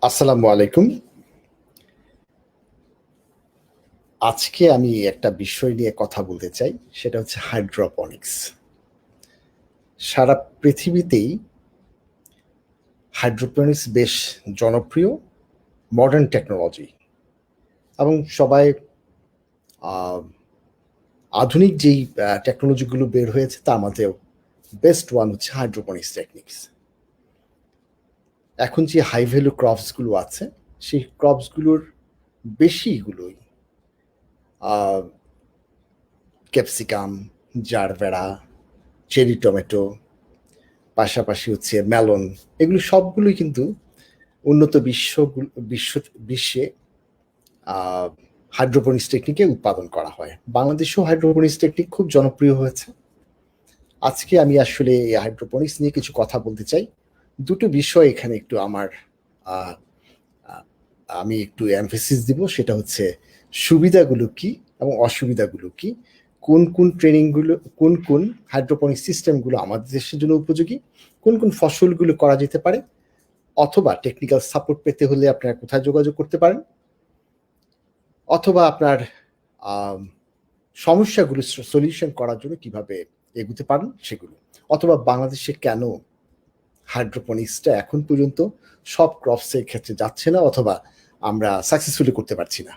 আসসালামু আলাইকুম। আজকে আমি একটা বিষয় নিয়ে কথা বলতে চাই। সেটা হচ্ছে হাইড্রোপনিক্স। সারা পৃথিবীতেই হাইড্রোপনিক্স বেশ জনপ্রিয় মডার্ন টেকনোলজি এবং সবাই আ আধুনিক যেই টেকনোলজিগুলো বের হয়েছে তার মধ্যেও বেস্ট ওয়ান হচ্ছে হাইড্রোপনিক্স টেকনিক্স। এখন যে হাই ভ্যালু ক্রপস গুলো আছে, সেই ক্রপস গুলোর বেশিগুলোই আ ক্যাপসিকাম, জারবেরা, চেরি টমেটো, পাশাপাশি হচ্ছে মেলন, এগুলো সবগুলোই কিন্তু উন্নত বিশ্বে হাইড্রোপনিক্স টেকনিকে উৎপাদন করা হয়। বাংলাদেশেও হাইড্রোপনিক্স টেকনিক খুব জনপ্রিয় হয়েছে। আজকে আমি আসলে এই হাইড্রোপনিক্স নিয়ে কিছু কথা বলতে চাই। দুটো বিষয় এখানে একটু আমার আ আ আমি একটু এমফেসিস দিব। সেটা হচ্ছে সুবিধাগুলো কি এবং অসুবিধাগুলো কি? কোন ট্রেনিংগুলো কোন হাইড্রোপনিক সিস্টেমগুলো আমাদের দেশের জন্য উপযোগী? কোন ফসলগুলো করা যেতে পারে? অথবা টেকনিক্যাল সাপোর্ট পেতে হলে আপনারা কোথায় যোগাযোগ করতে পারেন? অথবা আপনার আম সমস্যাগুলো সলিউশন করার জন্য কিভাবে এগুতে পারেন সেগুলো। অথবা বাংলাদেশে কেন হাইড্রোপনিক্সটা এখন পর্যন্ত সব ক্রপস এর ক্ষেত্রে যাচ্ছে না অথবা আমরা সাকসেসফুলি করতে পারছি না।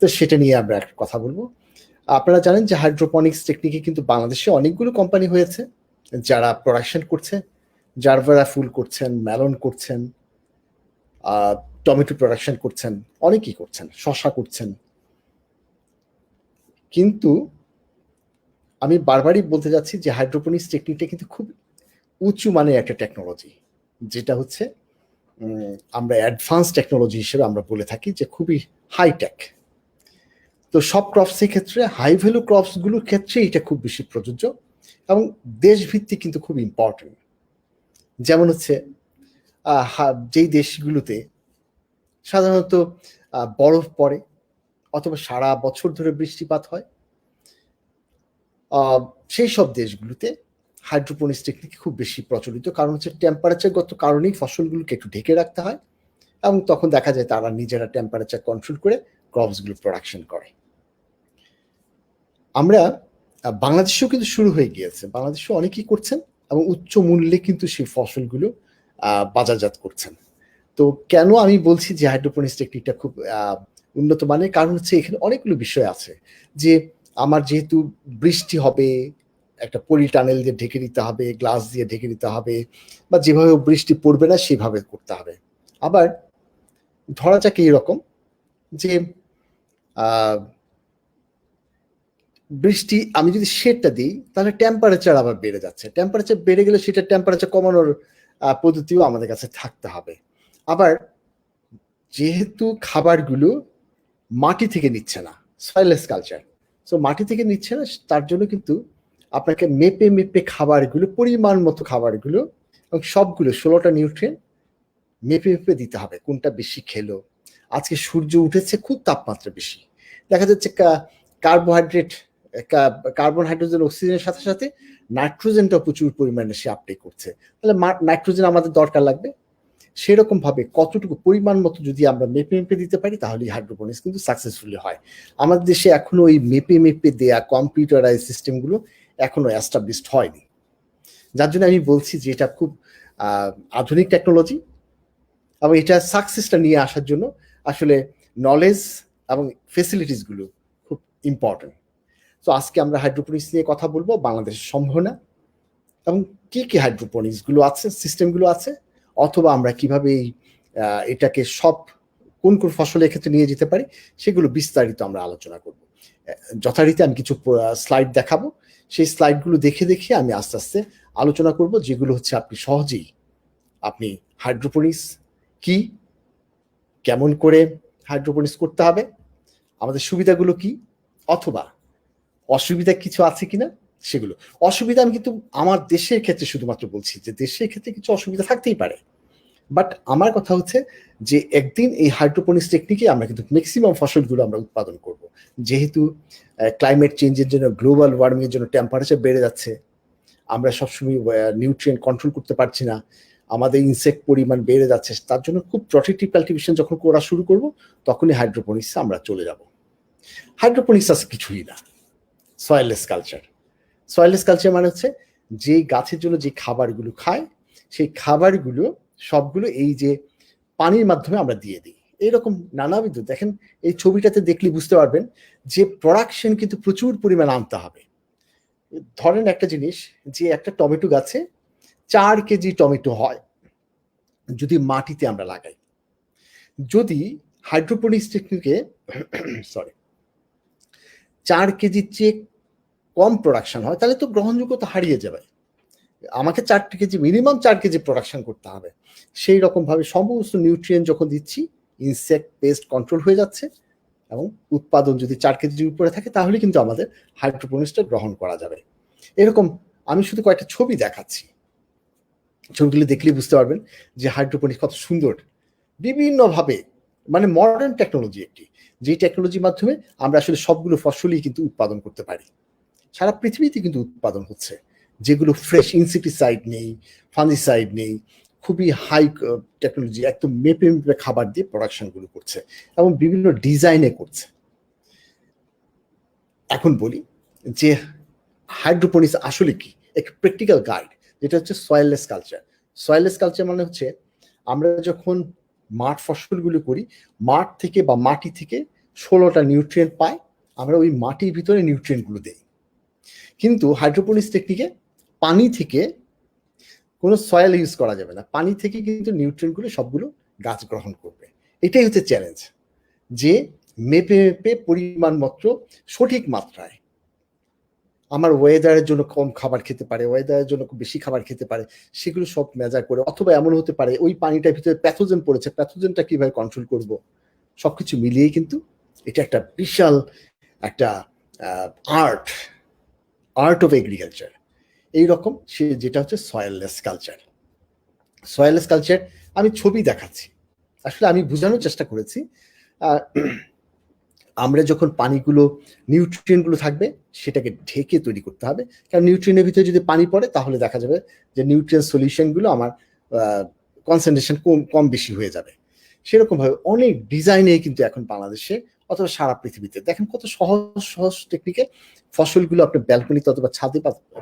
তো সেটা নিয়ে আমরা একটা কথা বলব। আপনারা জানেন যে হাইড্রোপনিক্স টেকনিকে কিন্তু বাংলাদেশে অনেকগুলো কোম্পানি হয়েছে যারা প্রোডাকশন করছে। জারবেরা ফুল করছেন, মেলন করছেন, আ টমেটো প্রোডাকশন করছেন, অনেকেই করছেন, শসা করছেন। কিন্তু আমি বারবারই বলতে যাচ্ছি যে হাইড্রোপনিক্স টেকনিকটা কিন্তু খুব উঁচু মানের একটা টেকনোলজি। যেটা হচ্ছে আমরা অ্যাডভান্স টেকনোলজি হিসেবে আমরা বলে থাকি যে খুবই হাই-টেক। তো সব ক্রপস এর ক্ষেত্রে হাই ভ্যালু ক্রপস গুলোর ক্ষেত্রে এটা খুব বেশি প্রযোজ্য এবং দেশভিত্তিক কিন্তু খুব ইম্পর্টেন্ট। যেমন হচ্ছে যেই দেশগুলোতে সাধারণত বরফ পড়ে অথবা সারা বছর ধরে বৃষ্টিপাত হয়, সেই সব দেশগুলোতে হাইড্রোপনিক্স টেকনিক খুব বেশি প্রচলিত। কারণ হচ্ছে টেম্পারেচারগত কারণেই ফসলগুলোকে একটু ঢেকে রাখতে হয় এবং তখন দেখা যায় তারা নিজেরা টেম্পারেচার কন্ট্রোল করে ক্রপস গুলো প্রোডাকশন করে। আমরা বাংলাদেশেও কিন্তু শুরু হয়ে গিয়েছে। বাংলাদেশেও অনেকেই করছেন এবং উচ্চ মূল্যে কিন্তু সেই ফসলগুলো বাজারজাত করছেন। তো কেন আমি বলছি যে হাইড্রোপনিক্স টেকনিকটা খুব উন্নত মানের? কারণ হচ্ছে এখানে অনেকগুলো বিষয় আছে। যে আমার যেহেতু বৃষ্টি হবে, একটা পলি টানেল দিয়ে ঢেকে দিতে হবে, গ্লাস দিয়ে ঢেকে দিতে হবে বা যেভাবে বৃষ্টি পড়বে না সেভাবে করতে হবে। আবার ধরা যাক এইরকম যে আ বৃষ্টি আমি যদি শেডটা দিই তাহলে টেম্পারেচার আবার বেড়ে যাচ্ছে। টেম্পারেচার বেড়ে গেলে সেটা টেম্পারেচার কমানোর পদ্ধতিও আমাদের কাছে থাকতে হবে। আবার যেহেতু খাবারগুলো মাটি থেকে নিচ্ছে না, সয়েললেস কালচার। সো মাটি থেকে নিচ্ছে না তার জন্য কিন্তু আপনাকে মেপে খাবারগুলো পরিমাণ মতো খাবারগুলো এবং সবগুলো ১৬ টা নিউট্রিয়েন্ট মেপে দিতে হবে। কোনটা বেশি খেলো। আজকে সূর্য উঠেছে খুব তাপমাত্রা বেশি। দেখা যাচ্ছে কার্বোহাইড্রেট কা কার্বন, হাইড্রোজেন, অক্সিজেনের সাথে নাইট্রোজেনটাও প্রচুর পরিমাণে সে আপটেক করছে। তাহলে নাইট্রোজেন আমাদের দরকার লাগবে। সেরকমভাবে কতটুকু পরিমাণ মতো যদি আমরা মেপে দিতে পারি তাহলেই হাইড্রোপনিক্স কিন্তু সাকসেসফুলি হয়। আমাদের দেশে এখনো ওই মেপে দেয়া কম্পিউটারাইজ সিস্টেমগুলো এখনো এস্টাবলিশড হয়নি। যার জন্য আমি বলছি যে এটা খুব আ আধুনিক টেকনোলজি এবং এটা সাকসেসটা নিয়ে আসার জন্য আসলে নলেজ এবং ফেসিলিটিস গুলো খুব ইম্পর্টেন্ট। তো আজকে আমরা হাইড্রোপনিক্স নিয়ে কথা বলবো, বাংলাদেশের সম্ভাবনা এবং কি হাইড্রোপনিক্স গুলো আছে, সিস্টেম গুলো আছে, অথবা আমরা কিভাবে এটাকে কোন ফসলের ক্ষেত্রে নিয়ে যেতে পারি সেগুলো বিস্তারিত আমরা আলোচনা করব। যথারীতি আমি কিছু স্লাইড দেখাবো। সেই স্লাইডগুলো দেখে আমি আস্তে আলোচনা করব, যেগুলো হচ্ছে আপনি সহজেই হাইড্রোপনিক্স কি, কেমন করে হাইড্রোপনিক্স করতে হবে, আমাদের সুবিধাগুলো কি, অথবা অসুবিধা কিছু আছে কিনা সেগুলো। অসুবিধা আমি কিন্তু আমার দেশের ক্ষেত্রে শুধুমাত্র বলছি যে দেশের ক্ষেত্রে কিছু অসুবিধা থাকতেই পারে। বাট আমার কথা হচ্ছে যে একদিন এই হাইড্রোপনিক্স টেকনিকে আমরা কিন্তু ম্যাক্সিমাম ফসলগুলো আমরা উৎপাদন করব। যেহেতু ক্লাইমেট চেঞ্জের জন্য, গ্লোবাল ওয়ার্মিং এর জন্য টেম্পারেচার বেড়ে যাচ্ছে। আমরা সবসময় নিউট্রিয়েন্ট কন্ট্রোল করতে পারছি না। আমাদের ইনসেক্ট পরিমাণ বেড়ে যাচ্ছে, তার জন্য খুব প্রোটেক্টিভ কাল্টিভেশন যখন করা শুরু করব তখনই হাইড্রোপনিক্সে আমরা চলে যাব। হাইড্রোপনিক্স আছে কিছুই না, সয়েললেস কালচার। সয়েললেস কালচার মানে হচ্ছে যে গাছের জন্য যে খাবারগুলো খায় সেই খাবারগুলো সবগুলো এই যে পানির মাধ্যমে আমরা দিয়ে দিই। এইরকম নানাবিধ, দেখেন এই ছবিটাতে দেখলে বুঝতে পারবেন যে প্রোডাকশন কিন্তু প্রচুর পরিমাণ আনতে হবে। ধরেন একটা জিনিস, যে একটা টমেটো গাছে 4 কেজি টমেটো হয় যদি মাটিতে আমরা লাগাই, যদি হাইড্রোপনিক্স টেকনিকে 4 কেজির চেয়ে কম প্রোডাকশন হয় তাহলে তো গ্রহণযোগ্যতা হারিয়ে যাবে। আমাকে 4 কেজি, মিনিমাম 4 কেজি প্রোডাকশন করতে হবে। সেই রকম ভাবে সমস্ত নিউট্রিয়েন্ট যখন দিচ্ছি, ইনসেক্ট পেস্ট কন্ট্রোল হয়ে যাচ্ছে এবং উৎপাদন যদি 4 কেজির উপরে থাকে তাহলে কিন্তু আমাদের হাইড্রোপনিক্সটা গ্রহণ করা যাবে। এরকম আমি শুধু কয়েকটা ছবি দেখাচ্ছি, ছবিগুলি দেখলেই বুঝতে পারবেন যে হাইড্রোপনিক্স কত সুন্দর। বিভিন্নভাবে মানে মডার্ন টেকনোলজি একটি, যে টেকনোলজির মাধ্যমে আমরা আসলে সবগুলো ফসলই কিন্তু উৎপাদন করতে পারি। সারা পৃথিবীতে কিন্তু উৎপাদন হচ্ছে, যেগুলো ফ্রেশ, ইনসেক্টিসাইড নেই, ফাঙ্গিসাইড নেই, খুবই হাই টেকনোলজি, একদম মেপে মেপে খাবার দিয়ে প্রোডাকশনগুলো করছে এবং বিভিন্ন ডিজাইনে করছে। এখন বলি যে হাইড্রোপনিক্স আসলে কি, এক প্র্যাকটিক্যাল গাইড, যেটা হচ্ছে সয়েললেস কালচার। সয়েললেস কালচার মানে হচ্ছে আমরা যখন মাঠ ফসলগুলো করি, মাঠ থেকে বা মাটি থেকে 16টা নিউট্রিয়েন্ট পাই, আমরা ওই মাটির ভিতরে নিউট্রিয়েন্টগুলো দেই। কিন্তু হাইড্রোপনিক্স টেকনিকে পানি থেকে কোনো সয়েল ইউজ করা যাবে না, পানি থেকে কিন্তু নিউট্রিয়েন্টগুলো সবগুলো গাছ গ্রহণ করবে। এটাই হচ্ছে চ্যালেঞ্জ, যে মেপে মেপে পরিমাণ মাত্র সঠিক মাত্রায়, আমার ওয়েদারের জন্য কম খাবার খেতে পারে, ওয়েদারের জন্য খুব বেশি খাবার খেতে পারে, সেগুলো সব মেজার করে, অথবা এমন হতে পারে ওই পানিটার ভিতরে প্যাথোজেন পড়েছে, প্যাথোজেনটা কিভাবে কন্ট্রোল করব, সবকিছু মিলিয়েই কিন্তু এটা একটা বিশাল একটা আর্ট অফ এগ্রিকালচার। এইরকম সে যেটা হচ্ছে সয়েললেস কালচার। সয়েললেস কালচার আমি ছবি দেখাচ্ছি, আসলে আমি বোঝানোর চেষ্টা করেছি। আমরা যখন পানিগুলো, নিউট্রিয়েন্টগুলো থাকবে সেটাকে ঢেকে তৈরি করতে হবে, কারণ নিউট্রিয়েন্টের ভিতরে যদি পানি পড়ে তাহলে দেখা যাবে যে নিউট্রিয়েন্ট সলিউশনগুলো আমার কনসেন্ট্রেশন কম বেশি হয়ে যাবে। সেরকমভাবে অনেক ডিজাইনে কিন্তু এখন বাংলাদেশে অথবা সারা পৃথিবীতে দেখেন কত সহজ সহজ টেকনিকে ফসলগুলো আপনি ব্যালকনিতে অথবা ছাদে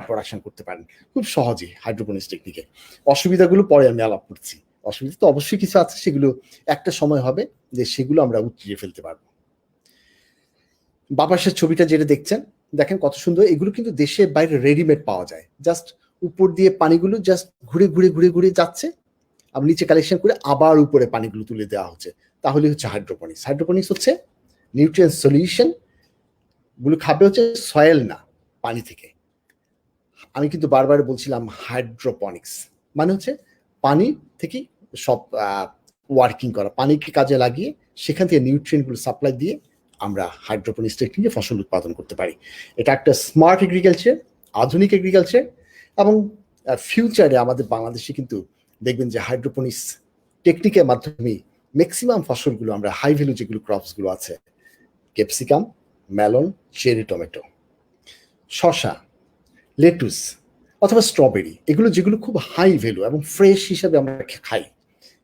প্রোডাকশন করতে পারেন খুব সহজেই হাইড্রোপনিক্স টেকনিকে। অসুবিধাগুলো পরে আমি আলাপ করছি, অসুবিধা তো অবশ্যই কিছু আছে, সেগুলো একটা সময় হবে যে সেগুলো আমরা উতরিয়ে ফেলতে পারবো। বাপাসের ছবিটা যেটা দেখছেন, দেখেন কত সুন্দর, এগুলো কিন্তু দেশের বাইরে রেডিমেড পাওয়া যায়, জাস্ট উপর দিয়ে পানিগুলো জাস্ট ঘুরে ঘুরে ঘুরে ঘুরে যাচ্ছে, আবার নিচে কালেকশন করে আবার উপরে পানিগুলো তুলে দেওয়া হচ্ছে, তাহলে হচ্ছে হাইড্রোপনিক্স। হাইড্রোপনিক্স হচ্ছে নিউট্রিয়েন্ট সলিউশন গুলো খাবে হচ্ছে সয়েল না, পানি থেকে। আমি কিন্তু বারবার বলছিলাম হাইড্রোপনিক্স মানে হচ্ছে পানি থেকে সব ওয়ার্কিং করা, পানিকে কাজে লাগিয়ে সেখান থেকে নিউট্রিয়েন্টগুলো সাপ্লাই দিয়ে আমরা হাইড্রোপনিক্স টেকনিকে ফসল উৎপাদন করতে পারি। এটা একটা স্মার্ট এগ্রিকালচার, আধুনিক এগ্রিকালচার, এবং ফিউচারে আমাদের বাংলাদেশে কিন্তু দেখবেন যে হাইড্রোপনিক্স টেকনিকের মাধ্যমে ম্যাক্সিমাম ফসলগুলো আমরা হাই ভ্যালু যেগুলো ক্রপসগুলো আছে, ক্যাপসিকাম, মেলন, চেরি টমেটো, শসা, লেটুস অথবা স্ট্রবেরি, এগুলো যেগুলো খুব হাই ভ্যালু এবং ফ্রেশ হিসাবে আমরা খাই,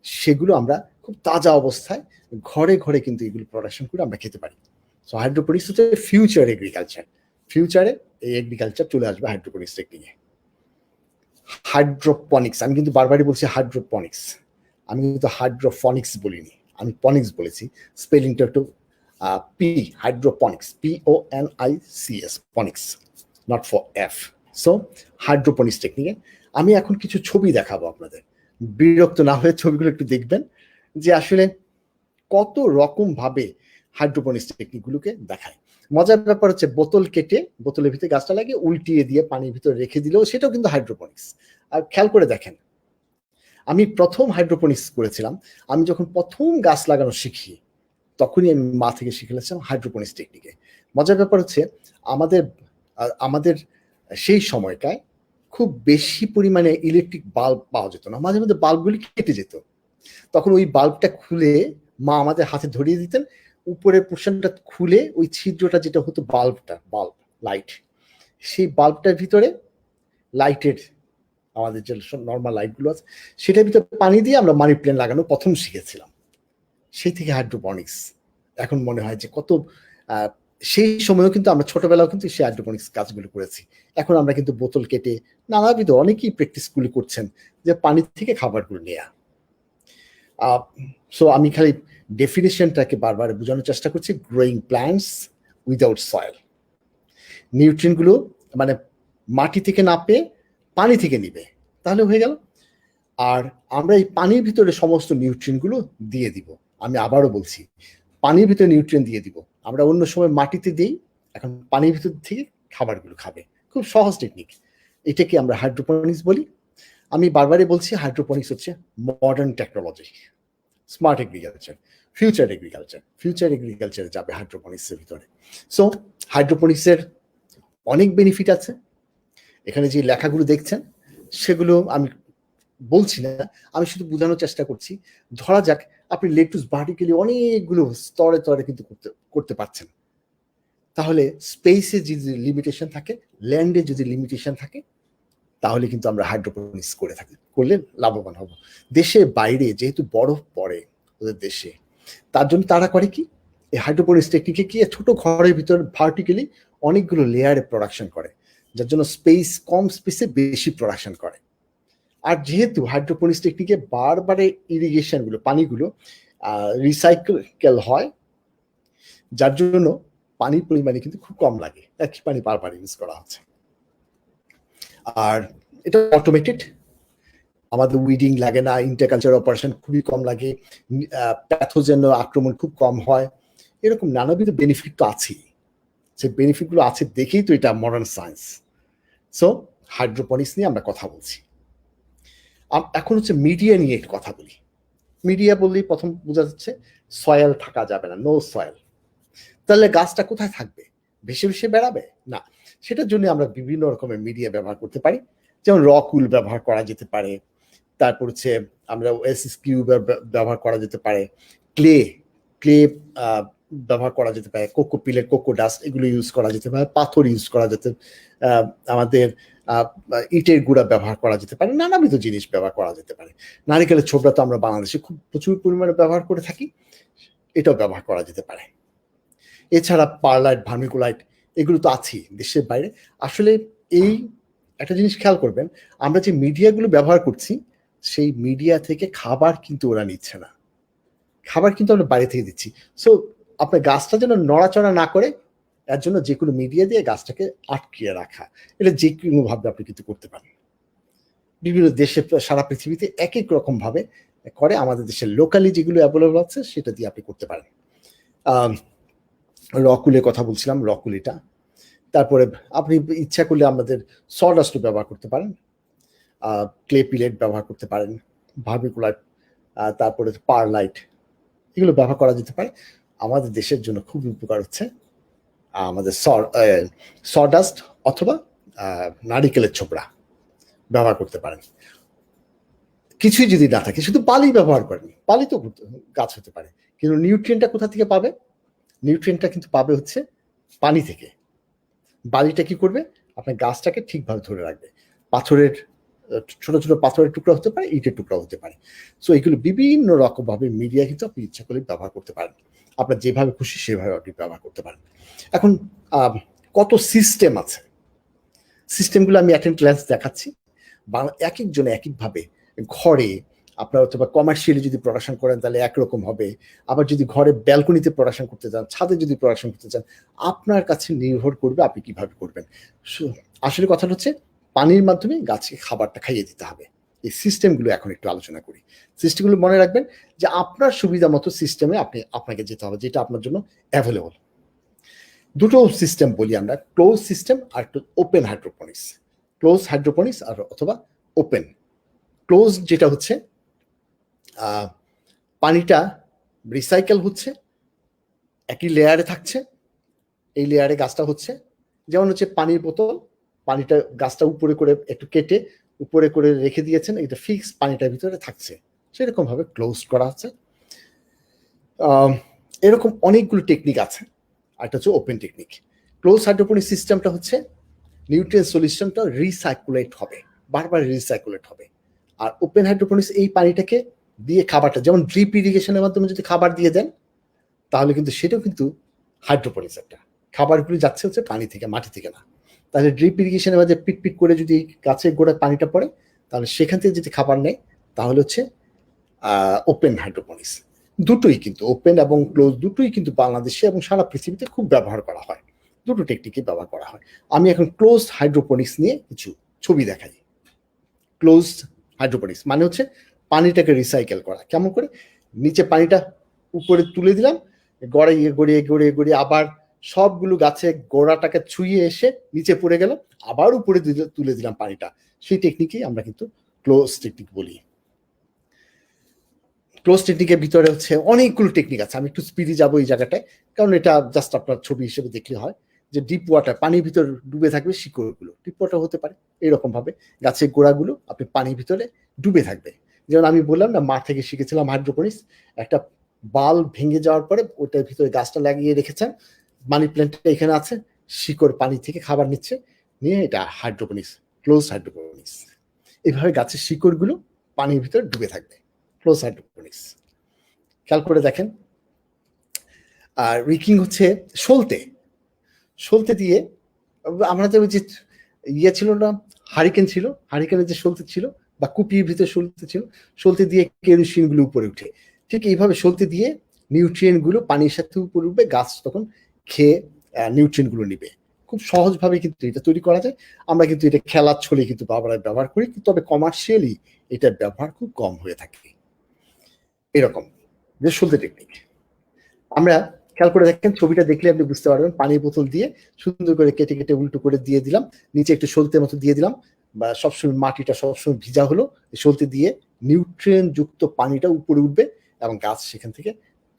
সেগুলো আমরা খুব তাজা অবস্থায় ঘরে ঘরে কিন্তু এগুলো প্রোডাকশন করে আমরা খেতে পারি। সো হাইড্রোপনিক্স হচ্ছে ফিউচার এগ্রিকালচার। ফিউচারে এই এগ্রিকালচার চলে আসবে হাইড্রোপনিক্স টেকনিকে। হাইড্রোপনিক্স, আমি কিন্তু বারবারই বলছি হাইড্রোপনিক্স, আমি কিন্তু হাইড্রোফনিক্স বলিনি, আমি পনিক্স বলেছি, স্পেলিংটা একটু P, hydroponics, PONICS, ponics, not for F. So hydroponics টেকনিকে আমি এখন কিছু ছবি দেখাবো আপনাদের, বিরক্ত না হয়ে ছবিগুলো একটু দেখবেন যে আসলে কত রকম ভাবে হাইড্রোপনিক্স টেকনিকগুলোকে দেখায়। মজার ব্যাপার হচ্ছে বোতল কেটে বোতলের ভিতরে গাছটা লাগিয়ে উল্টিয়ে দিয়ে পানির ভিতরে রেখে দিলেও সেটাও কিন্তু হাইড্রোপনিক্স। আর খেয়াল করে দেখেন, আমি প্রথম হাইড্রোপনিক্স করেছিলাম, আমি যখন প্রথম গাছ লাগানো শিখি তখনই আমি মা থেকে শিখেছিলাম হাইড্রোপনিক্স টেকনিকে। মজার ব্যাপার হচ্ছে আমাদের সেই সময়টায় খুব বেশি পরিমাণে ইলেকট্রিক বাল্ব পাওয়া যেত না, মাঝে মধ্যে বাল্বগুলি কেটে যেত, তখন ওই বাল্বটা খুলে মা আমাদের হাতে ধরিয়ে দিতেন, উপরের পোর্শনটা খুলে ওই ছিদ্রটা যেটা হতো বাল্ব লাইট, সেই বাল্বটার ভিতরে লাইটের আমাদের যে নর্মাল লাইটগুলো আছে সেটার ভিতরে পানি দিয়ে আমরা মানি প্ল্যান্ট লাগানো প্রথম শিখেছিলাম। সেই থেকে হাইড্রোপনিক্স এখন মনে হয় যে কত সেই সময়ও কিন্তু আমরা ছোটবেলাও কিন্তু সেই হাইড্রোপনিক্স কাজগুলো করেছি। এখন আমরা কিন্তু বোতল কেটে নানাবিধ অনেকেই প্র্যাকটিসগুলি করছেন যে পানি থেকে খাবারগুলো নেয়া। সো আমি খালি ডেফিনেশনটাকে বারবার বোঝানোর চেষ্টা করছি, গ্রোয়িং প্ল্যান্টস উইদাউট সয়েল। নিউট্রিয়েন্টগুলো মানে মাটি থেকে না পেয়ে পানি থেকে নিবে, তাহলে হয়ে গেল। আর আমরা এই পানির ভিতরে সমস্ত নিউট্রিয়েন্টগুলো দিয়ে দিব। আমি আবারও বলছি, পানির ভিতরে নিউট্রিয়েন্ট দিয়ে দিব। আমরা অন্য সময় মাটিতে দিই, এখন পানির ভিতর থেকে খাবারগুলো খাবে। খুব সহজ টেকনিক, এটাকে আমরা হাইড্রোপনিক্স বলি। আমি বারবারই বলছি হাইড্রোপনিক্স হচ্ছে modern technology, smart agriculture, future agriculture. Future এগ্রিকালচারে যাবে হাইড্রোপনিক্সের ভিতরে। সো হাইড্রোপনিক্সের অনেক বেনিফিট আছে। এখানে যে লেখাগুলো দেখছেন সেগুলো আমি বলছি না, আমি শুধু বোঝানোর চেষ্টা করছি। ধরা যাক আপনি লেটুস ভার্টিক্যালি অনেকগুলো স্তরে স্তরে কিন্তু করতে পারছেন, তাহলে স্পেসে যদি লিমিটেশন থাকে, ল্যান্ডে যদি লিমিটেশন থাকে, তাহলে কিন্তু আমরা হাইড্রোপনিক্স করলে লাভবান হব। দেশের বাইরে যেহেতু বরফ পড়ে ওদের দেশে, তার জন্য তারা করে কি, এই হাইড্রোপনিক্স টেকনিকে কি ছোট ঘরের ভিতর ভার্টিক্যালি অনেকগুলো লেয়ারে প্রোডাকশন করে, যার জন্য কম স্পেসে বেশি প্রোডাকশন করে। আর যেহেতু হাইড্রোপনিক্স টেকনিকে বারবারে ইরিগেশনগুলো পানিগুলো রিসাইকেল হয়, যার জন্য পানির পরিমাণে কিন্তু খুব কম লাগে, একই পানি বারবার ইউজ করা হচ্ছে। আর এটা অটোমেটেড, আমাদের উইডিং লাগে না, ইন্টারকালচার অপারেশন খুবই কম লাগে, প্যাথোজেন আক্রমণ খুব কম হয়। এরকম নানাবিধ বেনিফিট তো আছেই। সেই বেনিফিটগুলো আছে দেখেই তো এটা মডার্ন সায়েন্স। সো হাইড্রোপনিক্স নিয়ে আমরা কথা বলছি। এখন হচ্ছে মিডিয়া নিয়ে একটু কথা বলি। মিডিয়া বললেই প্রথম বোঝা যাচ্ছে সয়েল থাকা যাবে না, নো সয়েল। তাহলে গাছটা কোথায় থাকবে, ভেসে ভেসে বেড়াবে না? সেটার জন্য আমরা বিভিন্ন রকমের মিডিয়া ব্যবহার করতে পারি, যেমন রক উল ব্যবহার করা যেতে পারে, তারপর হচ্ছে আমরা SSQ ব্যবহার করা যেতে পারে, ক্লে ব্যবহার করা যেতে পারে, কোকো পিলেট, কোকো ডাস্ট এগুলো ইউজ করা যেতে পারে, পাথর ইউজ করা যেতে, আমাদের ইটের গুঁড়া ব্যবহার করা যেতে পারে, নানাবিধ জিনিস ব্যবহার করা যেতে পারে। নারিকেলের ছোবড়া তো আমরা বাংলাদেশে খুব প্রচুর পরিমাণে ব্যবহার করে থাকি, এটাও ব্যবহার করা যেতে পারে। এছাড়া পারলাইট, ভার্মিকুলাইট এগুলো তো আছেই দেশের বাইরে। আসলে এই একটা জিনিস খেয়াল করবেন, আমরা যে মিডিয়াগুলো ব্যবহার করছি সেই মিডিয়া থেকে খাবার কিন্তু ওরা নিচ্ছে না, খাবার কিন্তু আমরা বাইরে থেকে দিচ্ছি। সো আপনার গাছটা যেন নড়াচড়া না করে, এর জন্য যে কোনো মিডিয়া দিয়ে গাছটাকে আটকিয়ে রাখা, এটা যে কোনো ভাবে আপনি কিন্তু করতে পারেন। বিভিন্ন দেশে সারা পৃথিবীতে এক এক রকম ভাবে করে, আমাদের দেশের লোকালি যেগুলো অ্যাভেলেবল আছে সেটা দিয়ে আপনি করতে পারেন। রকুলের কথা বলছিলাম, রকুলিটা। তারপরে আপনি ইচ্ছা করলে আমাদের সডাস্ট ব্যবহার করতে পারেন, ক্লে পিলেট ব্যবহার করতে পারেন, ভার্মিকুলাইট, তারপরে পারলাইট এগুলো ব্যবহার করা যেতে পারে। আমাদের দেশের জন্য খুব উপকার হচ্ছে আমাদের সডাস্ট অথবা নারিকেলের ছোবড়া ব্যবহার করতে পারেন। কিছুই যদি না থাকে, শুধু বালি ব্যবহার করেন, বালি তো গাছ হতে পারে, কিন্তু নিউট্রিয়েন্টটা কোথা থেকে পাবে? নিউট্রিয়েন্টটা কিন্তু পাবে হচ্ছে পানি থেকে। বালিটা কি করবে? আপনার গাছটাকে ঠিকভাবে ধরে রাখবে। পাথরের ছোট ছোট পাথরের টুকরা হতে পারে, ইটের টুকরা হতে পারে। সো এগুলো বিভিন্ন রকম ভাবে মিডিয়া কিন্তু আপনি ইচ্ছা করলে ব্যবহার করতে পারেন, আপনার যেভাবে খুশি সেভাবে আপনি ব্যবহার করতে পারেন। এখন কত সিস্টেম আছে, সিস্টেমগুলো আমি একটা ক্লাস দেখাচ্ছি। এক একজনে এক একভাবে ঘরে আপনার অথবা কমার্শিয়ালি যদি প্রোডাকশন করেন তাহলে একরকম হবে, আবার যদি ঘরে ব্যালকনিতে প্রোডাকশন করতে চান, ছাদে যদি প্রোডাকশন করতে চান, আপনার কাছে নির্ভর করবে আপনি কিভাবে করবেন। আসলে কথাটা হচ্ছে পানির মাধ্যমে গাছকে খাবারটা খাইয়ে দিতে হবে। এই সিস্টেমগুলো এখন একটু আলোচনা করি। সিস্টেমগুলো মনে রাখবেন যে আপনার সুবিধা মতো সিস্টেমে আপনাকে যেতে হবে, যেটা আপনার জন্য অ্যাভেলেবল। দুটো সিস্টেম বলি আমরা, ক্লোজ সিস্টেম আর একটু ওপেন হাইড্রোপনিক্স। ক্লোজ হাইড্রোপনিক্স আর অথবা ওপেন। ক্লোজ যেটা হচ্ছে পানিটা রিসাইকেল হচ্ছে, একই লেয়ারে থাকছে, এই লেয়ারে গাছটা হচ্ছে, যেমন হচ্ছে পানির বোতল, পানিটা গাছটা উপরে করে একটু কেটে উপরে করে রেখে দিয়েছেন, এটা ফিক্স পানিটার ভিতরে থাকছে, সেরকম ভাবে ক্লোজ করা আছে। এরকম অনেকগুলো টেকনিক আছে। আর হচ্ছে ওপেন টেকনিক। ক্লোজ হাইড্রোপনিক সিস্টেমটা হচ্ছে নিউট্রিয়েন্ট সলিউশনটা রিসাইকুলেট হবে, বারবার রিসাইকুলেট হবে। আর ওপেন হাইড্রোপনিক্স এই পানিটাকে দিয়ে খাবারটা, যেমন ড্রিপ ইরিগেশনের মাধ্যমে যদি খাবার দিয়ে দেন, তাহলে কিন্তু সেটাও কিন্তু হাইড্রোপনিক্স একটা। খাবারগুলো যাচ্ছে হচ্ছে পানি থেকে, মাটি থেকে না। তাহলে ড্রিপ ইরিগেশনের মাঝে পিট পিট করে যদি গাছের গোড়ায় পানিটা পড়ে, তাহলে সেখান থেকে যদি খাবার নেয়, তাহলে হচ্ছে ওপেন হাইড্রোপনিক্স। দুটোই কিন্তু ওপেন এবং ক্লোজ দুটোই কিন্তু বাংলাদেশে এবং সারা পৃথিবীতে খুব ব্যবহার করা হয়, দুটো টেকনিকই ব্যবহার করা হয়। আমি এখন ক্লোজ হাইড্রোপনিক্স নিয়ে কিছু ছবি দেখাই। ক্লোজ হাইড্রোপনিক্স মানে হচ্ছে পানিটাকে রিসাইকেল করা। কেমন করে? নিচে পানিটা উপরে তুলে দিলাম, গড়িয়ে গড়িয়ে গড়িয়ে গড়িয়ে আবার সবগুলো গাছে গোড়াটাকে ছুঁয়ে এসে নিচে পড়ে গেল, আবার উপরে তুলে দিলাম পানিটা। সেই টেকনিকই আমরা কিন্তু ক্লোজ টেকনিক বলি। ক্লোজ টেকনিকের ভিতরে হচ্ছে অনেকগুলো টেকনিক আছে, আমি একটু স্পিডে যাবো এই জায়গাটায়, কারণ এটা জাস্ট আপনার ছবি হিসেবে দেখলে হয়। যে ডিপ ওয়াটার, পানির ভিতর ডুবে থাকবে শিকড়গুলো, ডিপ ওয়াটার হতে পারে এরকম ভাবে গাছের গোড়াগুলো আপনি পানির ভিতরে ডুবে থাকবে। যেমন আমি বললাম না, মা থেকে শিখেছিলাম হাইড্রোপনিক্স, একটা বাল্ব ভেঙে যাওয়ার পরে ওটার ভিতরে গাছটা লাগিয়ে রেখেছেন, মানি প্ল্যান্টটা এখানে আছে, শিকড় পানি থেকে খাবার নিচ্ছে, নিয়ে এটা হাইড্রোপনিক্স, ক্লোজ হাইড্রোপনিক্স। এইভাবে গাছের শিকড়গুলো পানির ভিতরে ডুবে থাকবে, ক্লোজ হাইড্রোপনিক্স। খেয়াল করে দেখেন। আর রিকিং হচ্ছে সলতে, সলতে দিয়ে আমরা যে ইয়ে ছিল না, হারিকেন ছিল, হারিকেনের যে সলতে ছিল বা কুপির ভিতরে সলতে ছিল, সলতে দিয়ে কেরোসিন গুলো উপরে উঠে, ঠিক এইভাবে সলতে দিয়ে নিউট্রিয়েন্ট গুলো পানির সাথে উপরে উঠবে, গাছ তখন খেয়ে নিউট্রিয়েন্ট গুলো নিবে। খুব সহজভাবে কিন্তু এটা তৈরি করা যায়। আমরা কিন্তু এটা খেলার ছলে কিন্তু ব্যবহার করি, তবে কমার্শিয়ালি এটার ব্যবহার খুব কম হয়ে থাকে। এরকম যে সলতে টেকনিক আমরা খেয়াল করে দেখেন, ছবিটা দেখলে আপনি বুঝতে পারবেন। পানির বোতল দিয়ে সুন্দর করে কেটে কেটে উল্টো করে দিয়ে দিলাম, নিচে একটু সলতের মতো দিয়ে দিলাম, বা সবসময় মাটিটা সবসময় ভিজা হলো, সলতে দিয়ে নিউট্রিয়েন্ট যুক্ত পানিটা উপরে উঠবে এবং গাছ সেখান থেকে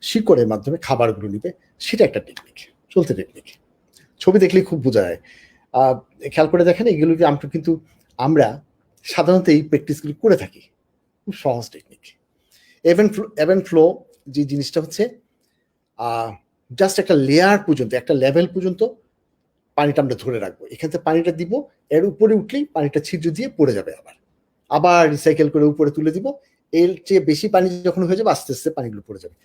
শিকড়ের মাধ্যমে খাবারগুলো নিবে। সেটা একটা টেকনিক, চলতে টেকনিক। ছবি দেখলে খুব বোঝা যায়। খেয়াল করে দেখেন, এগুলোকে আমরা সাধারণত এই প্র্যাকটিসগুলো করে থাকি, খুব সহজ টেকনিক। এভেন ফ্লো যে জিনিসটা হচ্ছে জাস্ট একটা লেয়ার পর্যন্ত, একটা লেভেল পর্যন্ত পানিটা আমরা ধরে রাখবো, এখান থেকে পানিটা দিব, এর উপরে উঠলেই পানিটা ছিদ্র দিয়ে পড়ে যাবে, আবার রিসাইকেল করে উপরে তুলে দিব, এর চেয়ে বেশি পানি যখন হয়ে যাবে আস্তে আস্তে পানিগুলো পড়ে যাবে।